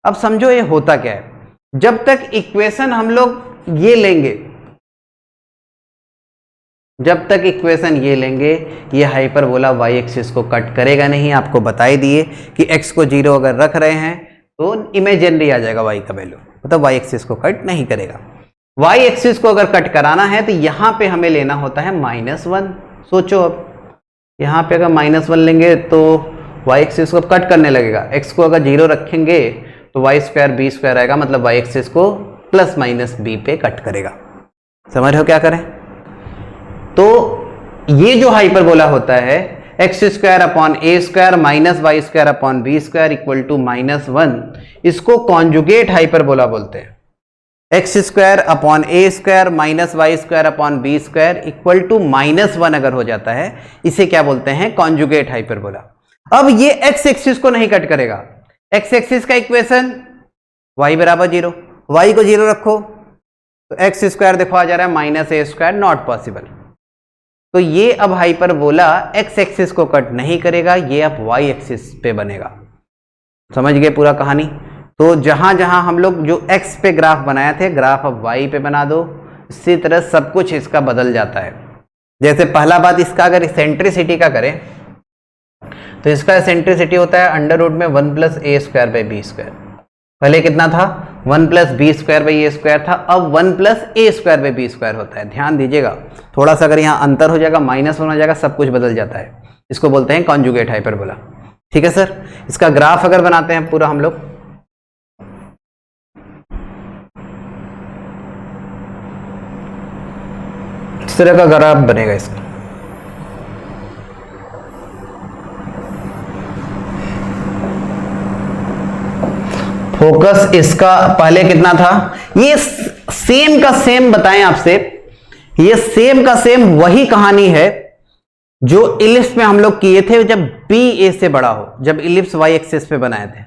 अब समझो ये होता क्या है, जब तक इक्वेशन हम लोग ये लेंगे, जब तक इक्वेशन ये लेंगे ये हाइपरबोला वाई एक्सिस को कट करेगा नहीं। आपको बताई दिए कि x को 0 अगर रख रहे हैं तो इमेजिनरी आ जाएगा y का वैल्यू, मतलब वाई एक्सिस को कट नहीं करेगा। वाई एक्सिस को अगर कट कराना है तो यहां पे हमें लेना होता है -1। सोचो अब यहाँ पे अगर -1 लेंगे तो वाई एक्सिस को कट करने लगेगा। x को अगर 0 रखेंगे तो वाई स्क्वायर बी स्क्वायर आएगा, मतलब वाई एक्सिस को प्लस माइनस बी पे कट करेगा। समझ रहे हो क्या करें? तो ये जो हाइपरबोला होता है x square upon A square minus Y square upon B square equal to -1, इसको कॉन्जुगेट हाइपरबोला बोलते हैं। X square upon A square minus Y square upon B square equal to -1 अगर हो जाता है इसे क्या बोलते हैं? Conjugate hyperbola. अब ये एक्स एक्सिस को नहीं कट करेगा। एक्स एक्सिस का इक्वेशन y बराबर 0, y को 0 रखो तो एक्स स्क्वायर देखो आ जा रहा है minus a square, not possible. तो ये अब हाइपरबोला एक्स एक्सिस को कट नहीं करेगा, ये अब वाई एक्सिस पे बनेगा। समझ गए पूरा कहानी? तो जहां जहां हम लोग जो x पे ग्राफ बनाए थे ग्राफ अब y पे बना दो, इसी तरह सब कुछ इसका बदल जाता है। जैसे पहला बात इसका अगर इसेंट्रिसिटी का करें तो इसका इसेंट्रिसिटी होता है √ में 1 plus A square by B square. पहले कितना था? 1 plus B square by A square था, अब 1 plus A square by B square होता है। ध्यान दीजिएगा, थोड़ा सा अगर यहाँ अंतर हो जाएगा -1 हो जाएगा, सब कुछ बदल जाता है। इसको बोलते हैं कॉन्जुगेट हाइपरबोला। ठीक है सर, इसका ग्राफ अगर बनाते हैं पूरा हम लोग, इस तरह का ग्राफ बनेगा इसका। फोकस इसका पहले कितना था? ये सेम का सेम बताएं आपसे, ये सेम का सेम वही कहानी है जो इलिप्स में हम लोग किए थे जब बी ए से बड़ा हो, जब इलिप्स वाई एक्सिस पे बनाए थे।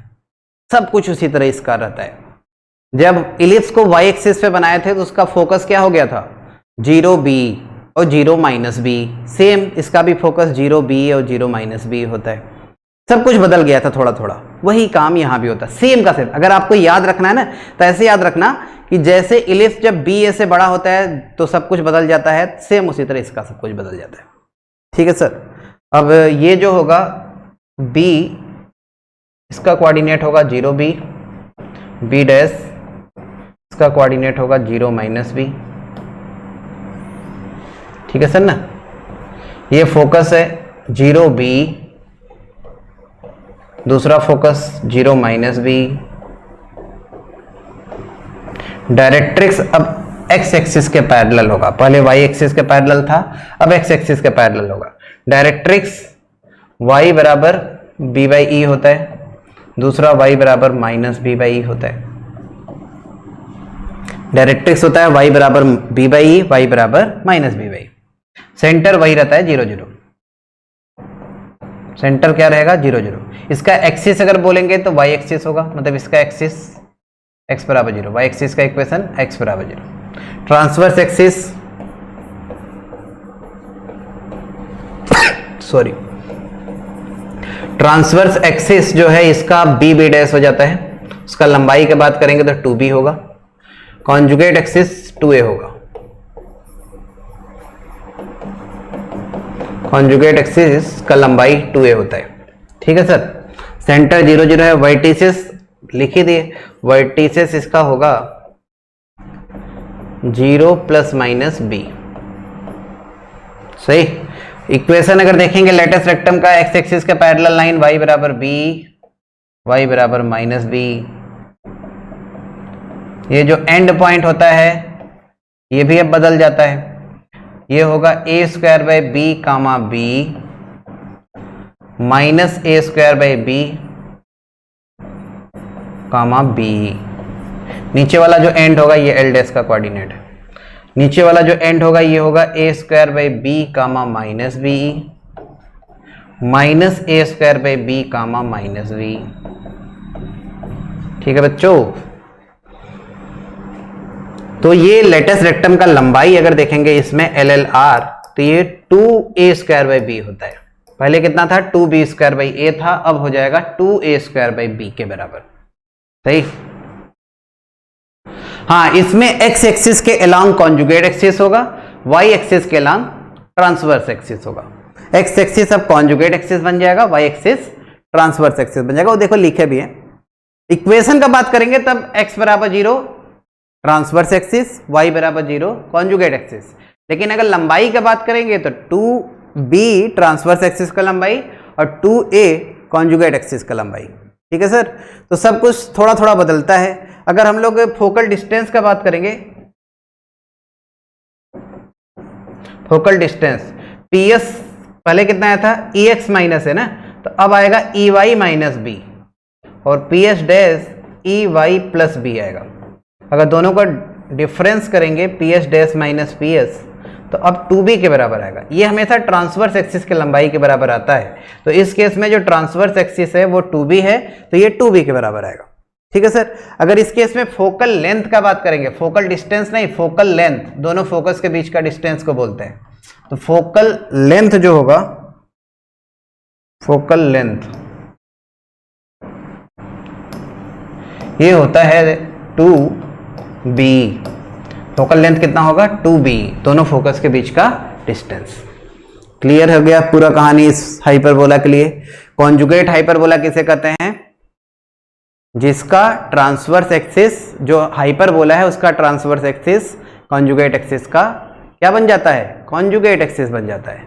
सब कुछ उसी तरह इसका रहता है। जब इलिप्स को वाई एक्सिस पे बनाए थे तो उसका फोकस क्या हो गया था? 0 बी, और 0 माइनस बी, सेम इसका भी फोकस 0 बी और 0 माइनस बी होता है। सब कुछ बदल गया था थोड़ा थोड़ा, वही काम यहाँ भी होता है, सेम का सेम। अगर आपको याद रखना है ना तो ऐसे याद रखना कि जैसे इलिप्स जब बी ए से बड़ा होता है तो सब कुछ बदल जाता है, सेम उसी तरह इसका सब कुछ बदल जाता है। ठीक है सर। अब ये जो होगा बी, इसका कोऑर्डिनेट होगा 0 बी, बी डैश इसका कोऑर्डिनेट होगा 0 माइनस बी। ठीक है सर ना। ये फोकस है 0 बी, दूसरा फोकस 0 माइनस बी। डायरेक्ट्रिक्स अब एक्स एक्सिस के पैरेलल होगा, पहले वाई एक्सिस के पैरेलल था, अब एक्स एक्सिस के पैरेलल होगा। डायरेक्ट्रिक्स y बराबर बी बाई ई होता है, दूसरा y बराबर माइनस बी बाई ई होता है। डायरेक्ट्रिक्स होता है y बराबर बी बाई ई, वाई बराबर माइनस बी बाई। सेंटर वही रहता है 0 0, सेंटर क्या रहेगा 0 0। इसका एक्सिस अगर बोलेंगे तो y एक्सिस होगा, मतलब इसका एक्सिस x बराबर 0, y एक्सिस का इक्वेशन x बराबर 0। Transverse axis sorry transverse axis जो है इसका बी बी डैश हो जाता है, उसका लंबाई की बात करेंगे तो 2b होगा। कॉन्जुगेट एक्सिस 2a होगा, कॉन्जुगेट एक्सिस का लंबाई 2a होता है। ठीक है सर। सेंटर 0 0 है, वर्टिसेस लिख ही दिए, वर्टिसेस इसका होगा 0 प्लस माइनस बी। सही। इक्वेशन अगर देखेंगे लेटेस्ट रेक्टम का, एक्स एक्सिस के पैरेलल लाइन y बराबर b, y बराबर माइनस बी। ये जो एंड पॉइंट होता है ये भी अब बदल जाता है, ये होगा a square by b comma b minus a square by b comma b. नीचे वाला जो एंड होगा ये एल डैश का कोऑर्डिनेट है, नीचे वाला जो एंड होगा ये होगा a square by b comma minus b minus a square by b comma minus b. ठीक है बच्चों। तो ये लेटेस्ट रेक्टम का लंबाई अगर देखेंगे इसमें एल एल आर, तो ये 2a स्क्वायर बाई बी होता है। पहले कितना था 2b स्क्वायर बाई ए था, अब हो जाएगा 2a स्क्वायर बाई बी के बराबर। सही। हाँ, इसमें x एक्सिस के अलोंग कॉन्जुगेट एक्सिस होगा, y एक्सिस के अलोंग ट्रांसवर्स एक्सिस होगा। x एक्सिस अब कॉन्जुगेट एक्सिस बन जाएगा, y एक्सिस ट्रांसवर्स एक्सिस बन जाएगा। वो देखो लिखे भी है। इक्वेशन का बात करेंगे तब x बराबर 0 ट्रांसवर्स एक्सिस, y बराबर 0 कॉन्जुगेट एक्सिस। लेकिन अगर लंबाई की बात करेंगे तो 2b ट्रांसवर्स एक्सिस का लंबाई और 2a कॉन्जुगेट एक्सिस का लंबाई। ठीक है सर। तो सब कुछ थोड़ा थोड़ा बदलता है। अगर हम लोग फोकल डिस्टेंस का बात करेंगे, फोकल डिस्टेंस PS पहले कितना आया था EX माइनस है ना, तो अब आएगा EY माइनस बी और PS dash EY plus B आएगा। अगर दोनों का डिफरेंस करेंगे PS डैश माइनस PS तो अब 2b के बराबर आएगा। ये हमेशा ट्रांसवर्स एक्सिस के लंबाई के बराबर आता है, तो इस केस में जो ट्रांसवर्स एक्सिस है वो 2b है, तो ये 2b के बराबर आएगा। ठीक है सर। अगर इस केस में फोकल लेंथ का बात करेंगे, फोकल डिस्टेंस नहीं, फोकल लेंथ, दोनों फोकस के बीच का डिस्टेंस को बोलते हैं। तो फोकल लेंथ जो होगा, फोकल लेंथ ये होता है 2b। फोकल लेंथ कितना होगा 2b, दोनों फोकस के बीच का डिस्टेंस। क्लियर हो गया पूरा कहानी इस हाइपरबोला के लिए। कॉन्जुगेट हाइपरबोला किसे कहते हैं? जिसका ट्रांसवर्स एक्सिस, जो हाइपरबोला है उसका ट्रांसवर्स एक्सिस कॉन्जुगेट एक्सिस का क्या बन जाता है? कॉन्जुगेट एक्सिस बन जाता है,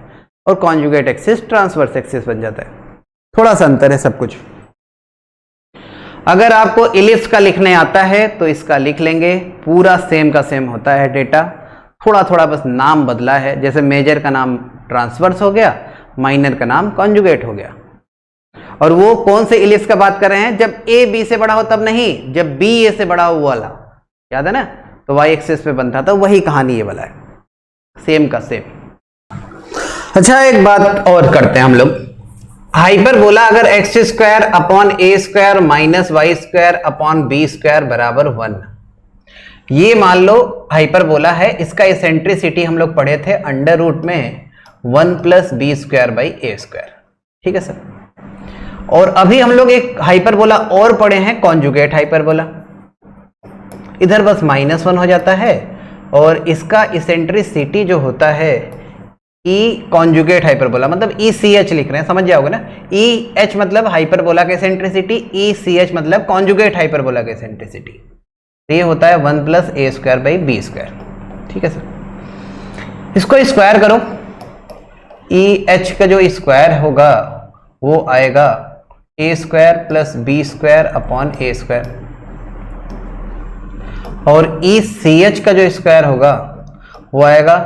और कॉन्जुगेट एक्सिस ट्रांसवर्स एक्सिस बन जाता है। थोड़ा सा अंतर है सब कुछ। अगर आपको इलिप्स का लिखने आता है तो इसका लिख लेंगे, पूरा सेम का सेम होता है डेटा, थोड़ा थोड़ा बस नाम बदला है। जैसे मेजर का नाम ट्रांसवर्स हो गया, माइनर का नाम कॉन्जुगेट हो गया। और वो कौन से इलिप्स का बात कर रहे हैं? जब ए बी से बड़ा हो तब नहीं, जब बी ए से बड़ा हो वो वाला, याद है ना? तो वाई एक्सिस पे बनता था, वही कहानी ये वाला है, सेम का सेम। अच्छा, एक बात और करते हैं हम लोग। हाइपरबोला अगर एक्स स्क्वायर अपॉन ए square minus Y square upon B square बराबर 1, ये मान लो हाइपरबोला है, इसका इसेंट्रिसिटी हम लोग पढ़े थे अंडर रूट में 1 + b²/a²। ठीक है सर। और अभी हम लोग एक हाइपरबोला और पढ़े हैं, कॉन्जुगेट हाइपरबोला। इधर बस -1 हो जाता है और इसका इसेंट्रिसिटी जो होता है ई कॉन्जुगेट हाइपरबोला, मतलब ECH लिख रहे हैं, समझ जाओगे ना। EH मतलब हाइपरबोला का इसेंट्रिसिटी, ECH मतलब कॉन्जुगेट हाइपरबोला का इसेंट्रिसिटी। तो ये होता है 1 + a²/b²। ठीक है सर। इसको स्क्वायर करो, EH का जो स्क्वायर होगा वो आएगा a² + b²/a²। और ECH का जो स्क्वायर होगा वो आएगा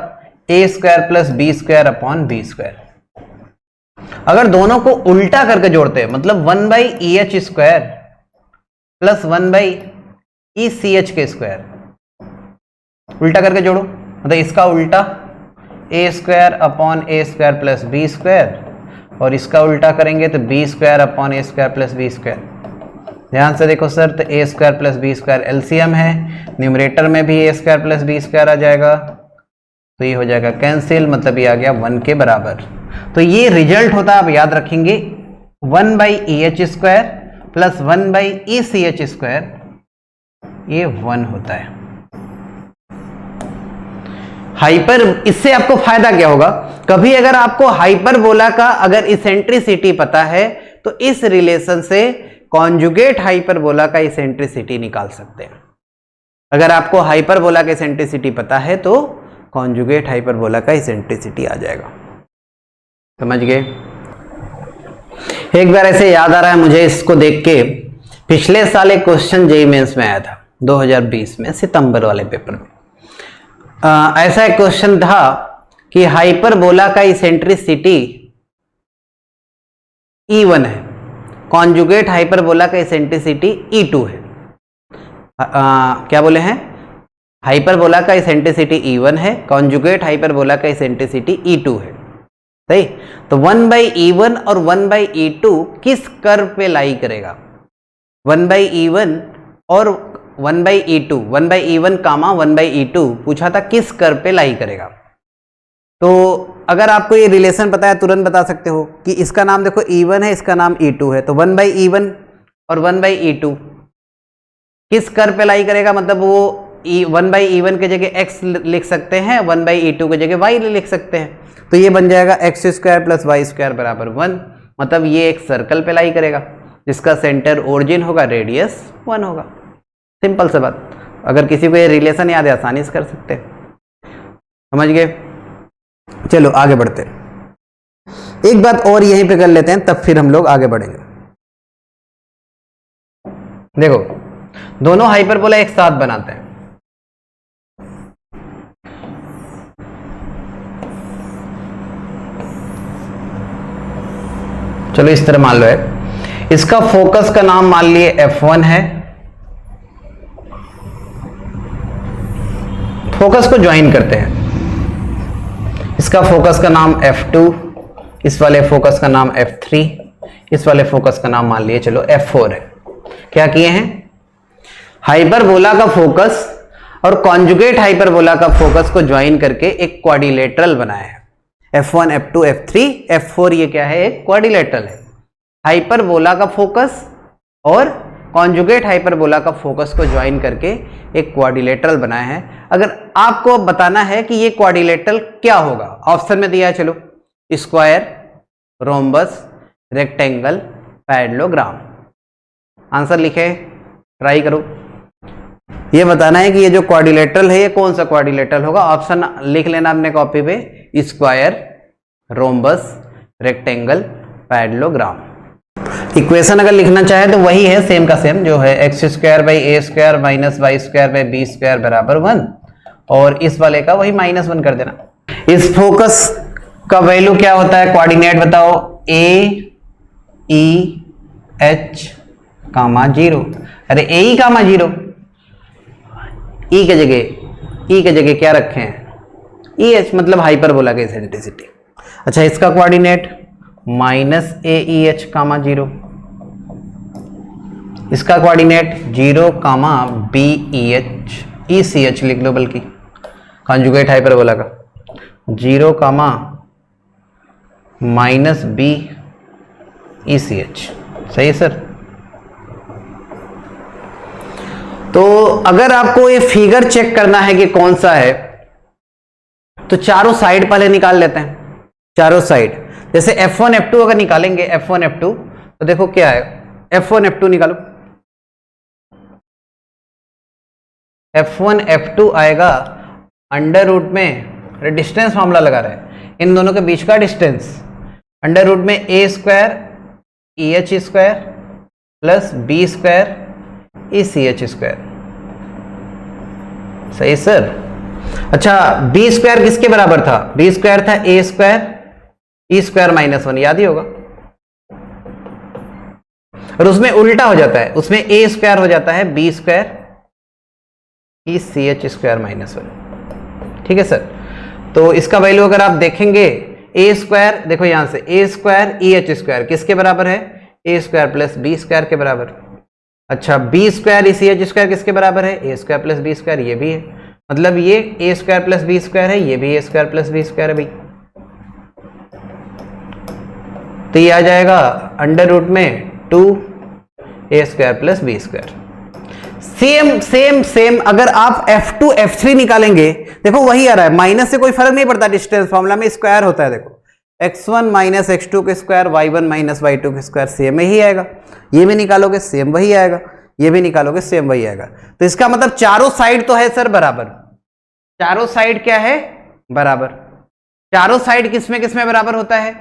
a² + b²/b²। अगर दोनों को उल्टा करके जोड़ते हैं, मतलब 1/EH² + 1/ECH के स्क्वायर, उल्टा करके जोड़ो, मतलब इसका उल्टा a² + b², और इसका उल्टा करेंगे तो b² + b²। ध्यान से देखो सर, तो a² + b² एलसीएम है, न्यूमरेटर में भी a² + b² आ जाएगा, तो ये हो जाएगा कैंसिल, मतलब ये आ गया 1 के बराबर। तो ये रिजल्ट होता है, आप याद रखेंगे, 1/EH² + 1/ECH², ये 1 होता है। हाइपर, इससे आपको फायदा क्या होगा, कभी अगर आपको हाइपरबोला का अगर इसेंट्रिसिटी पता है तो इस रिलेशन से कॉन्जुगेट हाइपरबोला का इसेंट्रिसिटी निकाल सकते हैं। अगर आपको हाइपरबोला का इसेंट्रिसिटी पता है तो कॉन्जुगेट हाइपरबोला का इसेंट्रिसिटी आ जाएगा। समझ गए। एक बार ऐसे याद आ रहा है मुझे इसको देख के, पिछले साल एक क्वेश्चन जेईई मेंस में आया था 2020 में, सितंबर वाले पेपर में। ऐसा एक क्वेश्चन था कि हाइपरबोला का इसेंट्रिसिटी E1 है, कॉन्जुगेट हाइपरबोला का इसेंट्रिसिटी E2 है। क्या बोले हैं, हाइपरबोला का इसेंट्रिसिटी E1 है, कॉन्जुगेट हाइपरबोला का इसेंट्रिसिटी E2 है। सही। तो 1/E1 और 1/E2 किस कर्व पे लाई करेगा, 1/E1 और 1/E2, 1/E1 कामा 1/E2 पूछा था किस कर्व पे लाई करेगा। तो अगर आपको ये रिलेशन पता है तुरंत बता सकते हो कि इसका नाम देखो E1 है, इसका नाम E2 है, तो 1/E1 और 1/E2 किस कर्व पे लाई करेगा, मतलब वो 1/E1 के जगह x लिख सकते हैं, 1/E2 के जगह y लिख सकते हैं। तो ये बन जाएगा x² + y² बराबर 1, मतलब ये एक सर्कल पे लाई करेगा जिसका सेंटर ओरिजिन होगा, रेडियस 1 होगा। सिंपल सा बात। अगर किसी को ये रिलेशन याद है आसानी से कर सकते हैं। समझ गए। चलो आगे बढ़ते हैं। एक बात और यहीं पे कर लेते हैं, तब फिर हम लोग आगे बढ़ेंगे। देखो, दोनों हाइपरबोला एक साथ बनाते हैं। चलो इस तरह मान लो है, इसका फोकस का नाम मान लिए F1 है, फोकस को ज्वाइन करते हैं। इसका फोकस का नाम F2, इस वाले फोकस का नाम F3, इस वाले फोकस का नाम मान लिए चलो F4 है। क्या किए हैं, हाइपरबोला का फोकस और कॉन्जुगेट हाइपरबोला का फोकस को ज्वाइन करके एक क्वाड्रिलेटरल बनाया है। F1, F2, F3, F4 ये क्या है, एक क्वाड्रिलेटरल है। हाइपरबोला का फोकस और कॉन्जुगेट हाइपरबोला का फोकस को ज्वाइन करके एक क्वाड्रिलेटरल बनाया है। अगर आपको बताना है कि ये क्वाड्रिलेटरल क्या होगा, ऑप्शन में दिया है, चलो square, rhombus, rectangle, parallelogram. Answer लिखे, ट्राई करो। ये बताना है कि ये जो क्वाड्रिलेटरल है ये कौन सा क्वाड्रिलेटरल होगा। ऑप्शन लिख लेना अपने कॉपी पे, square, rhombus, rectangle, parallelogram. Equation अगर लिखना चाहे तो वही है, सेम का सेम जो है x² / a² - y² / b² बराबर 1, और इस वाले का वही -1 कर देना। इस फोकस का वैल्यू क्या होता है, कोऑर्डिनेट बताओ, a, e, h, 0। अरे a, e, 0, e के जगह क्या रखे हैं, EH, मतलब हाइपरबोला की इसेंट्रिसिटी। अच्छा, इसका कोऑर्डिनेट -AEH, 0, इसका कोऑर्डिनेट 0, BEH, ECH लिख लो, बल्कि कॉन्जुगेट हाइपरबोला का 0, -B ECH। सही है सर। तो अगर आपको ये फिगर चेक करना है कि कौन सा है, तो चारों साइड पहले निकाल लेते हैं। चारों साइड जैसे F1 F2 अगर निकालेंगे, F1 F2, तो देखो क्या है, F1 F2 निकालो। F1 F2 आएगा अंडर रूट में, डिस्टेंस मामला लगा रहे हैं, इन दोनों के बीच का डिस्टेंस, अंडर रूट में A square EH square plus B square ECH square. सही सर। अच्छा, B स्क्वायर किसके बराबर था? B स्क्वायर था A स्क्वायर E स्क्वायर -1, याद ही होगा। और उसमें उल्टा हो जाता है, उसमें A स्क्वायर हो जाता है B स्क्वायर ECH स्क्वायर -1। ठीक है सर। तो इसका वैल्यू अगर आप देखेंगे, A स्क्वायर, देखो यहां से A स्क्वायर EH स्क्वायर किसके बराबर है? A square plus B square के बराबर। अच्छा, B स्क्वायर ECH स्क्वायर किसके बराबर है? A square plus B square, ये भी है, मतलब ये A square plus B square है, ये भी A square plus B square है भाई। तो ये आ जाएगा अंडर रूट में 2A square plus B square. Same same same अगर आप F2 F3 निकालेंगे, देखो वही आ रहा है, माइनस से कोई फर्क नहीं पड़ता, डिस्टेंस फॉर्मूला में स्क्वायर होता है। देखो x1 माइनस x2 के स्क्वायर, y1 माइनस y2 के स्क्वायर, सेम ही आएगा। ये भी निकालोगे सेम वही आएगा, ये भी निकालोगे सेम वही आएगा। तो इसका मतलब चारों साइड तो है सर बराबर। चारों साइड क्या है? बराबर। चारों साइड किसमें बराबर होता है?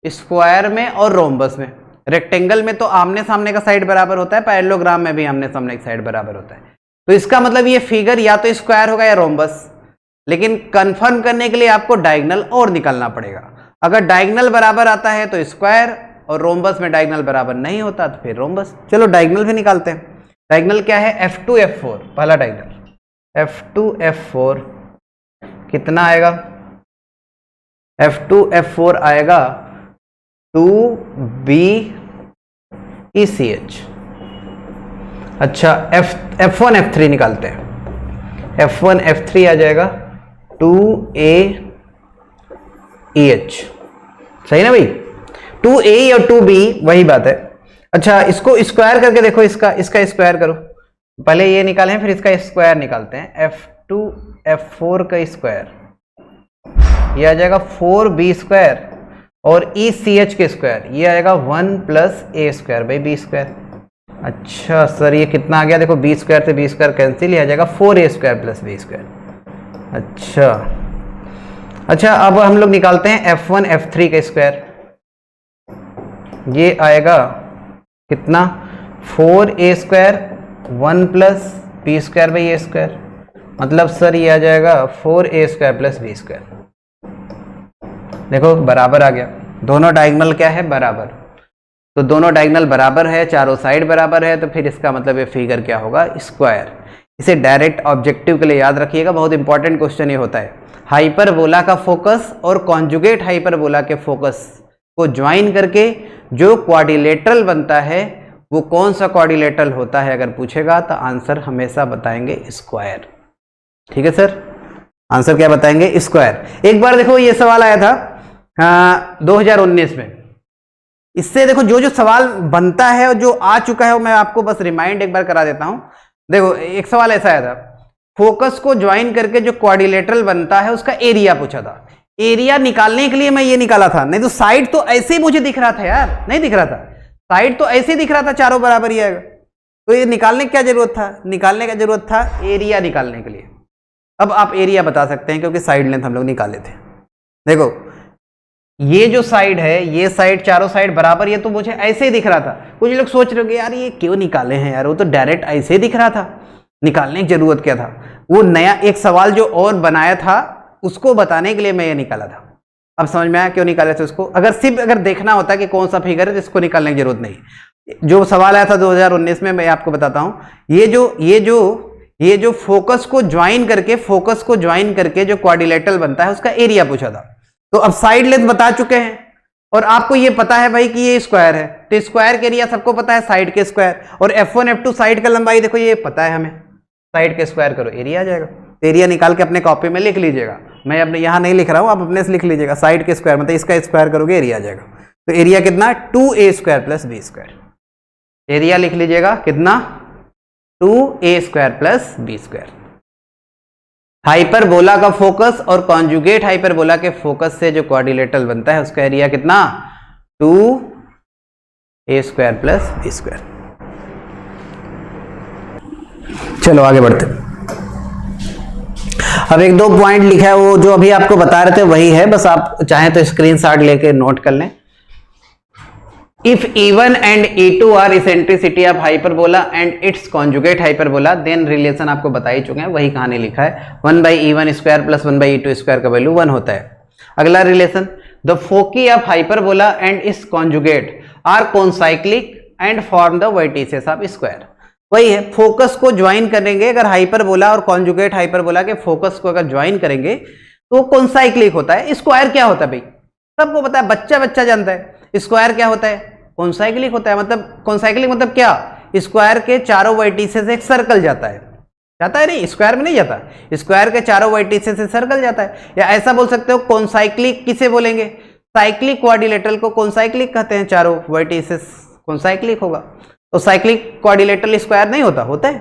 स्क्वायर में और रोम्बस में। रेक्टेंगल में तो आमने सामने का साइड बराबर होता है, पैरेललोग्राम में भी आमने सामने का साइड बराबर होता है। तो इसका मतलब ये फिगर या तो स्क्वायर होगा या रोम्बस, लेकिन कंफर्म करने के लिए आपको डायगोनल और निकालना पड़ेगा। अगर डायगोनल बराबर आता है तो स्क्वायर, और रोम्बस में डायगोनल बराबर नहीं होता तो फिर रोम्बस। चलो डायगोनल भी निकालते हैं। डायगोनल क्या है? F2 F4, पहला डायगोनल F2 F4 कितना आएगा? F2 F4 आएगा 2B ECH। अच्छा, F1 F3 निकालते हैं। F1 F3 आ जाएगा 2A EH। सही ना भाई? 2A और 2B वही बात है। अच्छा, इसको स्क्वायर करके देखो, इसका स्क्वायर करो। पहले ये निकाले हैं, फिर इसका स्क्वायर निकालते हैं। F2 F4 का स्क्वायर ये आ जाएगा 4B स्क्वायर, और ECH के स्क्वायर ये आएगा 1 plus A square by B square. अच्छा सर, ये कितना आ गया? देखो B स्क्वायर से B स्क्वायर कैंसिल, आ जाएगा 4A square plus B square. अच्छा, अब हम लोग निकालते हैं F1 F3 का स्क्वायर। ये आएगा कितना? 4A square 1 plus B square by A square, मतलब सर ये आ जाएगा 4A square plus B square. देखो बराबर आ गया, दोनों डायगोनल क्या है? बराबर। तो दोनों डायगोनल बराबर है, चारों साइड बराबर है, तो फिर इसका मतलब ये फिगर क्या होगा? स्क्वायर। इसे डायरेक्ट ऑब्जेक्टिव के लिए याद रखिएगा, बहुत इंपॉर्टेंट क्वेश्चन ये होता है। हाइपरबोला का फोकस और कॉन्जुगेट हाइपरबोला के फोकस को ज्वाइन करके जो क्वाड्रिलेटरल बनता है वो कौन सा क्वाड्रिलेटरल होता है, अगर पूछेगा तो आंसर हमेशा बताएंगे स्क्वायर। ठीक है सर, आंसर क्या बताएंगे? स्क्वायर। एक बार देखो ये सवाल आया था 2019 में। इससे देखो जो जो सवाल बनता है और जो आ चुका है वो मैं आपको बस रिमाइंड एक बार करा देता हूं। देखो एक सवाल ऐसा आया था, फोकस को ज्वाइन करके जो क्वाड्रिलेटरल बनता है उसका एरिया पूछा था। एरिया निकालने के लिए मैं ये निकाला था, नहीं तो साइड तो ऐसे ही मुझे दिख रहा था यार, नहीं दिख रहा था, साइड तो ऐसे ही दिख रहा था, चारों बराबर ही आएगा। तो ये निकालने की क्या जरूरत था? निकालने का जरूरत था एरिया निकालने के लिए। अब आप एरिया बता सकते हैं क्योंकि साइड लेंथ हम लोग निकाले थे। देखो ये जो साइड है, ये साइड चारों साइड बराबर, ये तो मुझे ऐसे ही दिख रहा था। कुछ लोग सोच रहे होंगे यार ये क्यों निकाले हैं यार, वो तो डायरेक्ट ऐसे ही दिख रहा था, निकालने की जरूरत क्या था? वो नया एक सवाल जो और बनाया था उसको बताने के लिए मैं ये निकाला था। अब समझ में आया क्यों निकाले थे उसको? अगर देखना होता कि कौन सा फिगर है तो इसको निकालने की जरूरत नहीं। जो सवाल आया था 2019 में, मैं आपको बताता हूं, ये जो फोकस को ज्वाइन करके जो क्वाड्रिलेटरल बनता है उसका एरिया पूछा था। तो अब साइड लेंथ बता चुके हैं और आपको ये पता है भाई कि ये स्क्वायर है, तो स्क्वायर के एरिया सबको पता है, साइड के स्क्वायर। और F1 F2 साइड का लंबाई देखो ये पता है हमें, साइड के स्क्वायर करो, एरिया आ जाएगा। तो एरिया निकाल के अपने कॉपी में लिख लीजिएगा, मैं अपने यहाँ नहीं लिख रहा हूँ, आप अपने से लिख लीजिएगा। साइड के स्क्वायर मतलब इसका स्क्वायर करोगे एरिया आ जाएगा। तो एरिया कितना, 2a² + b²। एरिया लिख लीजिएगा कितना, 2a² + b²। हाइपरबोला का फोकस और कॉन्जुगेट हाइपरबोला के फोकस से जो क्वाड्रिलेटरल बनता है उसका एरिया कितना, 2a² + b²। चलो आगे बढ़ते। अब एक दो पॉइंट लिखा है, वो जो अभी आपको बता रहे थे वही है, बस आप चाहें तो स्क्रीनशॉट लेके नोट कर लें। If E1 and E2 are eccentricity of hyperbola and its conjugate hyperbola, then relation आपको बता ही चुके हैं, वही कहानी लिखा है। 1/E1² + 1/E2² का वैल्यू 1 होता है। अगला relation, the foci of hyperbola and its conjugate are concyclic and form the vertices of square। वही है, फोकस को ज्वाइन करेंगे अगर हाइपरबोला और कॉन्जुगेट हाइपरबोला के फोकस को अगर ज्वाइन करेंगे तो कॉन्साइक्लिक होता है। स्क्वायर क्या होता है भाई, सबको पता है, बच्चा जानता है। स्क्वायर क्या होता है, कॉन्साइक्लिक होता है। मतलब कॉन्साइक्लिक मतलब क्या, स्क्वायर के चारों वर्टिसेस से एक सर्कल जाता है नहीं, स्क्वायर में नहीं जाता, स्क्वायर के चारों वर्टिसेस से सर्कल जाता है। या ऐसा बोल सकते हो, कॉन्साइक्लिक किसे बोलेंगे, साइक्लिक क्वाड्रिलेटरल को कॉन्साइक्लिक कहते हैं, चारों वर्टिसेस कॉन्साइक्लिक होगा। तो साइक्लिक क्वाड्रिलेटरल स्क्वायर नहीं होता, होता है,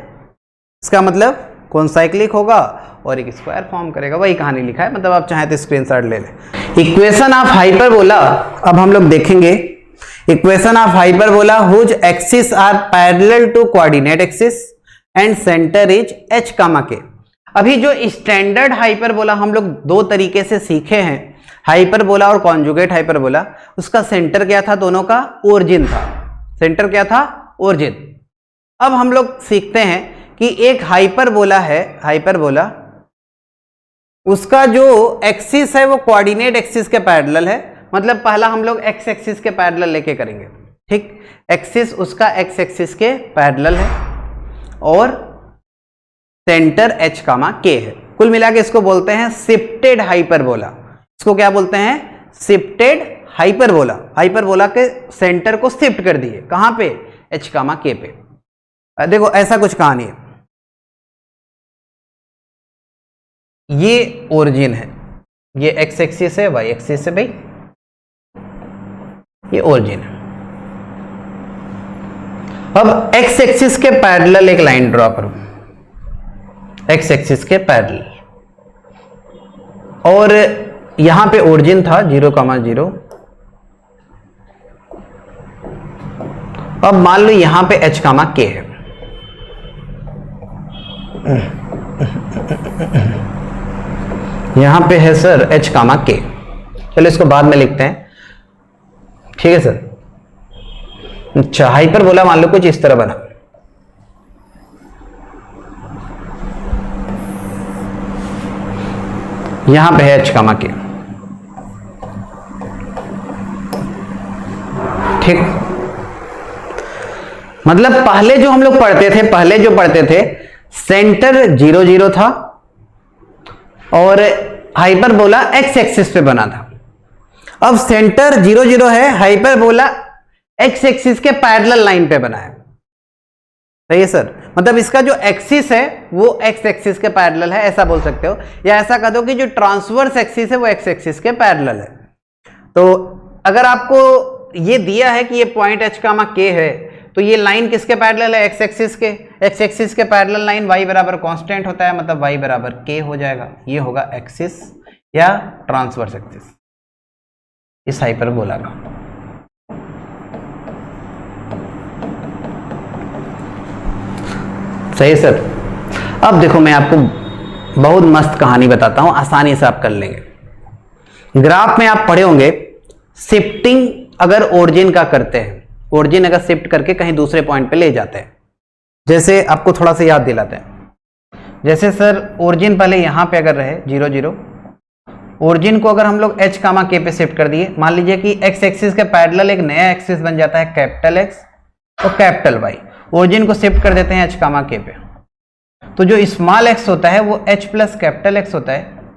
इसका मतलब कॉन्साइक्लिक होगा और एक स्क्वायर फॉर्म करेगा, वही कहानी लिखा है। मतलब आप चाहें तो स्क्रीनशॉट ले लें। इक्वेशन ऑफ हाइपरबोला, अब हम लोग देखेंगे equation of hyperbola whose axis are parallel to coordinate axis and centre is h, k। अभी जो स्टैंडर्ड हाइपरबोला हम लोग दो तरीके से सीखे हैं, हाइपरबोला और कॉन्जुगेट हाइपरबोला, उसका सेंटर क्या था, दोनों का ओरिजिन था। सेंटर क्या था, ओरिजिन। अब हम लोग सीखते हैं कि एक हाइपरबोला है, हाइपरबोला उसका जो एक्सिस है वो कोऑर्डिनेट एक्सिस के पैरेलल है। मतलब पहला हम लोग एक्स एक्सिस के पैरेलल लेके करेंगे, ठीक। एक्सिस उसका एक्स एक्सिस के पैरेलल है और सेंटर h, k है। कुल मिला के इसको बोलते हैं शिफ्टेड हाइपरबोला। इसको क्या बोलते हैं, शिफ्टेड हाइपरबोला। हाइपरबोला के सेंटर को शिफ्ट कर दिए, कहां पे, h, k पे। देखो ऐसा कुछ कहानी है, ये ओरिजिन है, ये एक्स एक्सिस है, वाई एक्सिस है भाई, ये ओरिजिन है। अब एक्स एक्सिस के पैरेलल एक लाइन ड्रॉ करो, एक्स एक्सिस के पैरेलल, और यहां पे ओरिजिन था 0,0। अब मान लो यहां पे h, k है। यहां पे है सर h, k। चलो इसको बाद में लिखते हैं, ठीक है सर। अच्छा, हाइपरबोला मान लो कुछ इस तरह बना, यहां पे है h, k, ठीक। मतलब पहले जो हम लोग पढ़ते थे सेंटर 0, 0 था और हाइपरबोला एक्स एक्सिस पे बना था। अब सेंटर 0, 0 है, हाइपरबोला एक्स एक्सिस के पैरेलल लाइन पे बना है, सही है सर। मतलब इसका जो एक्सिस है वो एक्स एक्सिस के पैरेलल है, ऐसा बोल सकते हो। या ऐसा कह दो कि जो ट्रांसवर्स एक्सिस है वो एक्स एक्सिस के पैरेलल है। तो अगर आपको ये दिया है कि ये पॉइंट h, k है, तो ये लाइन किसके पैरेलल है, एक्स एक्सिस के। एक्स एक्सिस के पैरेलल लाइन y बराबर कांस्टेंट होता है, मतलब y बराबर k हो जाएगा। ये होगा एक्सिस या ट्रांसवर्स एक्सिस इस हाइपरबोला का। सही सर। अब देखो मैं आपको बहुत मस्त कहानी बताता हूं, आसानी से आप कर लेंगे। ग्राफ में आप पढ़े होंगे, शिफ्टिंग अगर ओरिजिन का करते हैं, ओरिजिन अगर शिफ्ट करके कहीं दूसरे पॉइंट पे ले जाते हैं, जैसे आपको थोड़ा सा याद दिलाते हैं, जैसे सर ओरिजिन पहले यहां पे अगर रहे 0, 0, ओरिजिन को अगर हम लोग h, k पे शिफ्ट कर दिए, मान लीजिए कि x एक्सिस के पैरेलल एक नया एक्सिस बन जाता है कैपिटल X और कैपिटल Y। ओरिजिन को शिफ्ट कर देते हैं h, k पे, तो जो स्मॉल x होता है वो h प्लस कैपिटल X होता है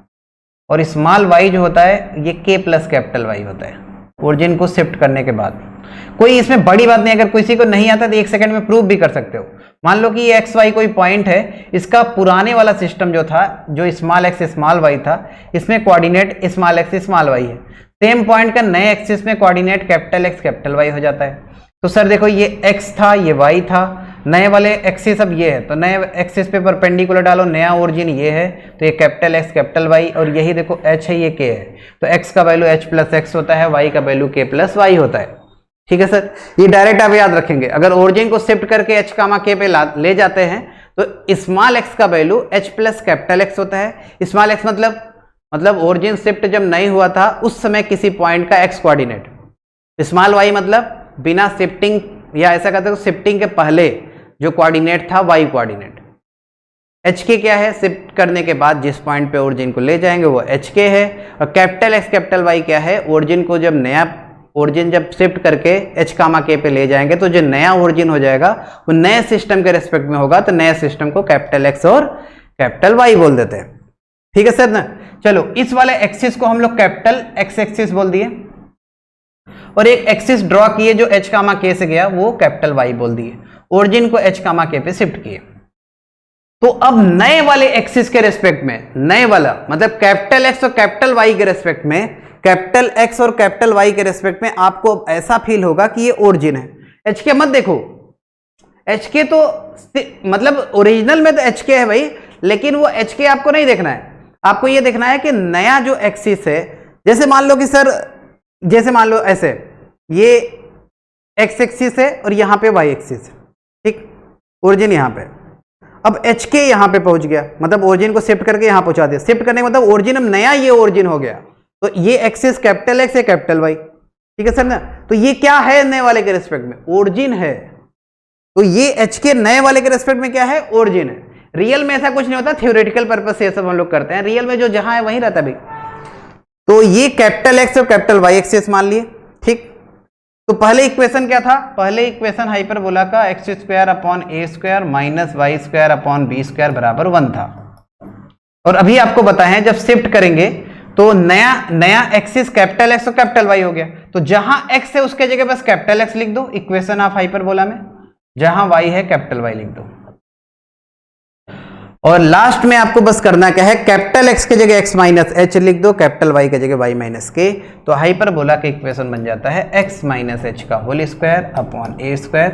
और स्मॉल y जो होता है ये k प्लस कैपिटल Y होता है। ओरिजिन को शिफ्ट करने के बाद कोई इसमें बड़ी बात नहीं, अगर किसी को नहीं आता तो 1 सेकंड में प्रूव भी कर सकते हो। मान लो कि ये एक्स वाई कोई पॉइंट है, इसका पुराने वाला सिस्टम जो था, जो स्मॉल एक्स स्मॉल वाई था, इसमें coordinate small X small Y है। सेम पॉइंट का नए एक्सिस में coordinate capital X capital Y हो जाता है। तो सर देखो ये एक्स था, ये वाई था, नए वाले एक्सिस अब ये है, तो नए एक्सिस पे परपेंडिकुलर डालो, नया ओरिजिन ये है, तो ये कैपिटल एक्स कैपिटल वाई, और यही देखो एच है, ये के है, तो एक्स का वैल्यू एच प्लस एक्स होता है, वाई का वैल्यू के प्लस वाई होता है। ठीक है सर, ये डायरेक्ट आप याद रखेंगे। अगर ओरिजिन को शिफ्ट करके एच कामा के पे ले जाते हैं तो स्मॉल एक्स का value H plus capital x होता है। स्मॉल एक्स मतलब ओरिजिन शिफ्ट जब नहीं हुआ था उस समय किसी पॉइंट का एक्स कोऑर्डिनेट। स्मॉल वाई मतलब बिना शिफ्टिंग, या ऐसा कहते हो शिफ्टिंग के पहले जो कोऑर्डिनेट था वाई कोऑर्डिनेट। एच के क्या है, शिफ्ट करने के बाद जिस पॉइंट पे ओरिजिन को ले जाएंगे वो एच के है। और कैपिटल एक्स कैपिटल वाई क्या है, ओरिजिन को जब नया ओरिजिन जब शिफ्ट करके एच कामा के पे ले जाएंगे तो जो नया ओरिजिन हो जाएगा वो नए सिस्टम के रेस्पेक्ट में होगा, तो नए सिस्टम को कैपिटल एक्स और कैपिटल वाई बोल देते हैं। ठीक है सर ना। चलो इस वाले एक्सिस को हम लोग कैपिटल एक्स एक्सिस बोल दिए, और एक एक्सिस ड्रॉ किए जो एच कामा के से गया, वो कैपिटल वाई बोल दिए। ओरिजिन को एच कामा के पे शिफ्ट किए। तो अब नए वाले एक्सिस के रेस्पेक्ट में, नए वाला मतलब कैपिटल एक्स और कैपिटल वाई के रेस्पेक्ट में, कैपिटल एक्स और कैपिटल वाई के रेस्पेक्ट में आपको ऐसा फील होगा कि ये ओरिजिन है। एच के मत देखो, एच के तो मतलब ओरिजिनल में तो एच के है भाई, लेकिन वो एच के आपको नहीं देखना है। आपको ये देखना है कि नया जो एक्सिस है, जैसे मान लो कि सर, जैसे मान लो ऐसे ये एक्स एक्सिस है और यहां पे वाई एक्सिस है, ठीक, ओरिजिन यहां पे। अब एच के यहां पे पहुंच गया, मतलब ओरिजिन को शिफ्ट करके यहां पहुंचा दिया। शिफ्ट करने का मतलब ओरिजिन अब नया ये ओरिजिन हो गया, तो ये एक्सिस कैपिटल एक्स है कैपिटल वाई। ठीक है सर ना। तो ये क्या है नए वाले के रेस्पेक्ट में, ओरिजिन है। तो ये एच के नए वाले के रेस्पेक्ट में क्या है, ओरिजिन है। रियल में ऐसा कुछ नहीं होता, थ्योरेटिकल पर्पस से ये सब हम लोग करते हैं। रियल में जो जहां है वहीं रहता भाई। तो ये कैपिटल एक्स और कैपिटल वाई एक्सिस मान लिए। ठीक, तो पहले इक्वेशन क्या था, पहले इक्वेशन हाइपरबोला का एक्स स्क्वायर अपॉन ए square minus Y square upon B square बराबर 1 था। और अभी आपको बताएं जब शिफ्ट करेंगे तो नया एक्सिस कैपिटल एक्स और कैपिटल वाई हो गया। तो जहां एक्स है उसके जगह बस कैपिटल एक्स लिख दो इक्वेशन ऑफ हाइपरबोला में, जहां वाई है कैपिटल वाई लिख दो। और लास्ट में आपको बस करना क्या है, कैपिटल एक्स के जगह एक्स माइनस एच लिख दो, कैपिटल वाई के जगह वाई माइनस के। तो हाइपरबोला का इक्वेशन बन जाता है एक्स माइनस एच का होल स्क्वायर अपॉन ए स्क्वायर,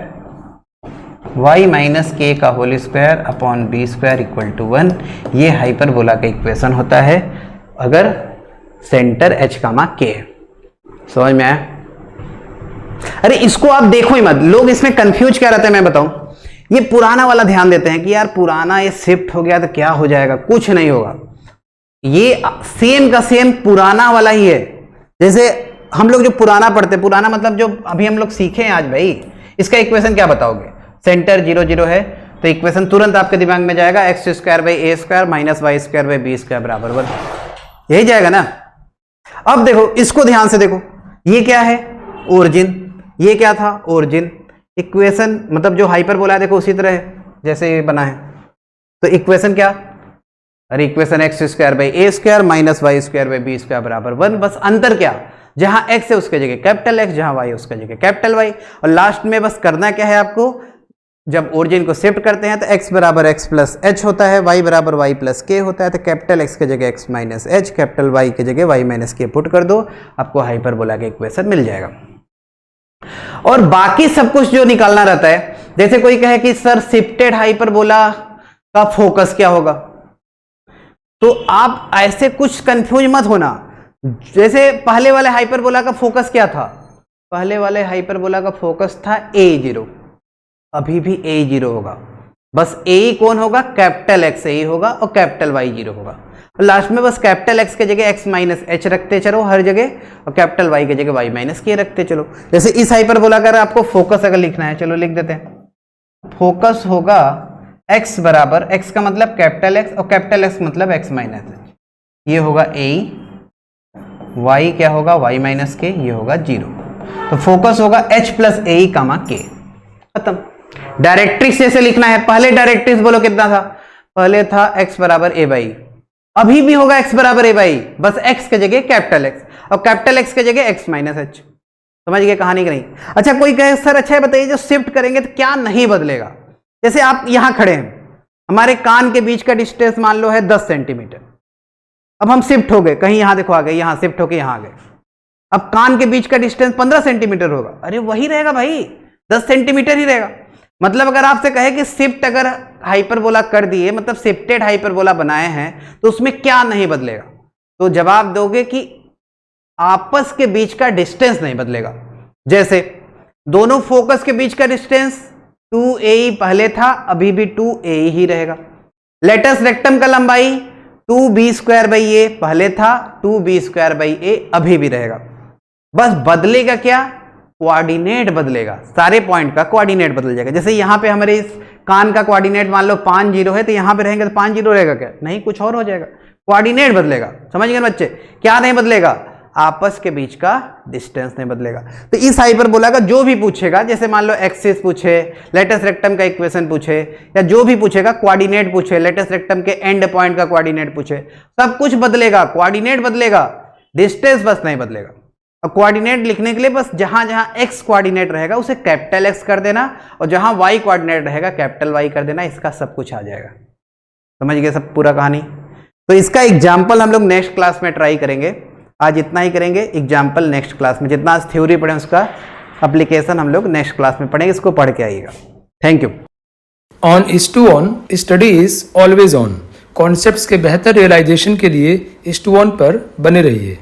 वाई माइनस के का whole square upon B square equal to 1। ये हाइपरबोला का इक्वेशन होता है अगर सेंटर एच कामा के। समझ में आया? अरे इसको आप देखो ही मत, लोग इसमें कंफ्यूज क्या रहते हैं मैं बताऊं। ये पुराना वाला ध्यान देते हैं कि यार पुराना ये शिफ्ट हो गया तो क्या हो जाएगा, कुछ नहीं होगा। ये सेम का सेम पुराना वाला ही है। जैसे हम लोग जो पुराना पढ़ते, पुराना मतलब जो अभी हम लोग सीखे हैं आज भाई, इसका इक्वेशन क्या बताओगे, सेंटर 0 0 है तो इक्वेशन तुरंत आपके दिमाग में जाएगा X square by A square minus Y square by B square बराबर 1, यही जाएगा ना। अब देखो इसको ध्यान से देखो, ये क्या है ओरिजिन, ये क्या था ओरिजिन। इक्वेशन मतलब जो हाइपरबोला है देखो उसी तरह है जैसे ये बना है। तो इक्वेशन क्या, अरे equation x square by A square minus Y square by B square बराबर 1। बस अंतर क्या, जहां एक्स है उसके जगह कैपिटल एक्स, जहां वाई है उसके जगह कैपिटल वाई। और लास्ट में बस करना क्या है आपको, जब ओरिजिन को शिफ्ट करते हैं तो x बराबर x प्लस एच होता है, y बराबर y प्लस के होता है। तो कैपिटल x के जगह x minus H, capital y के जगह y माइनस के पुट कर दो, आपको हाइपरबोला का इक्वेशन मिल जाएगा। और बाकी सब कुछ जो निकालना रहता है, जैसे कोई कहे कि सर शिफ्टेड हाइपरबोला का फोकस क्या होगा, तो आप ऐसे कुछ कंफ्यूज मत होना। जैसे पहले वाले हाइपरबोला का फोकस क्या था, पहले वाले हाइपरबोला का फोकस था a0, अभी भी a0 होगा। बस a कौन होगा, कैपिटल एक्स a होगा और कैपिटल y 0 होगा। लास्ट में बस कैपिटल एक्स के जगह x माइनस एच रखते चलो हर जगह, और कैपिटल y के जगह y माइनस के रखते चलो। जैसे इस हाइपरबोला का आपको फोकस अगर लिखना है, चलो लिख देते हैं। फोकस होगा x बराबर, x का मतलब कैपिटल x और कैपिटल x मतलब x माइनस एच, ये होगा a, y क्या होगा y माइनस के, ये होगा 0। तो फोकस होगा h plus a comma k, खत्म। डायरेक्ट्रिक्स जैसे लिखना है, पहले डायरेक्ट्रिक्स बोलो कितना था, पहले था x बराबर a बाई, अभी भी होगा x बराबर a बाई, बस x के जगह कैपिटल x और कैपिटल x के जगह x माइनस एच। समझ गए कहानी की नहीं? अच्छा कोई कहे सर अच्छा है बताइए जो शिफ्ट करेंगे तो क्या नहीं बदलेगा। जैसे आप यहां खड़े हैं, हमारे कान के बीच का डिस्टेंस मान लो है 10 सेंटीमीटर। अब हम शिफ्ट हो गए कहीं, यहां देखो आ गए, यहां शिफ्ट होके यहां आ गए। अब कान के बीच का डिस्टेंस 15 सेंटीमीटर होगा। अरे वही रहेगा भाई, 10 सेंटीमीटर ही रहेगा। मतलब अगर आपसे कहे कि शिफ्ट अगर हाइपरबोला कर दिए, मतलब शिफ्टेड हाइपरबोला बनाए हैं, तो उसमें क्या नहीं बदलेगा? तो जवाब दोगे कि आपस के बीच का डिस्टेंस नहीं बदलेगा। जैसे दोनों फोकस के बीच का डिस्टेंस 2AE पहले था, अभी भी 2AE ही रहेगा। लेटस रेक्टम का लंबाई 2B²/A पहले था, 2B²/A अभी भी रहेगा। बस बदलेगा क्या? कोऑर्डिनेट बदलेगा, सारे पॉइंट का कोऑर्डिनेट बदल जाएगा। जैसे यहां पे हमारे इस कान का कोऑर्डिनेट मान लो 5 0 है, तो यहां पे रहेंगे तो 5 0 रहेगा क्या? नहीं, कुछ और हो जाएगा। कोऑर्डिनेट बदलेगा, समझ गए बच्चे? क्या नहीं बदलेगा? आपस के बीच का डिस्टेंस नहीं बदलेगा। तो इस हाइपरबोला का जो भी पूछेगा, जैसे मान लो एक्सिस पूछे, लेटस रेक्टम का इक्वेशन पूछे, या जो भी पूछेगा, कोऑर्डिनेट पूछे, लेटस रेक्टम के एंड पॉइंट का कोऑर्डिनेट पूछे, सब कुछ बदलेगा, कोऑर्डिनेट बदलेगा, डिस्टेंस बस नहीं बदलेगा। और कोऑर्डिनेट लिखने के लिए बस जहां जहां एक्स कोऑर्डिनेट रहेगा उसे कैपिटल एक्स कर देना, और जहां वाई कोऑर्डिनेट रहेगा कैपिटल वाई कर देना, इसका सब कुछ आ जाएगा। समझ गए सब पूरा कहानी? तो इसका एग्जाम्पल हम लोग नेक्स्ट क्लास में ट्राई करेंगे। आज इतना ही करेंगे, एग्जाम्पल नेक्स्ट क्लास में। जितना आज थ्योरी पढ़े उसका एप्लीकेशन हम लोग नेक्स्ट क्लास में पढ़ेंगे। इसको पढ़ के आइएगा। Thank you. On IS2ON study is always on. Concepts के बेहतर रियलाइजेशन के लिए IS2ON पर बने रहिए।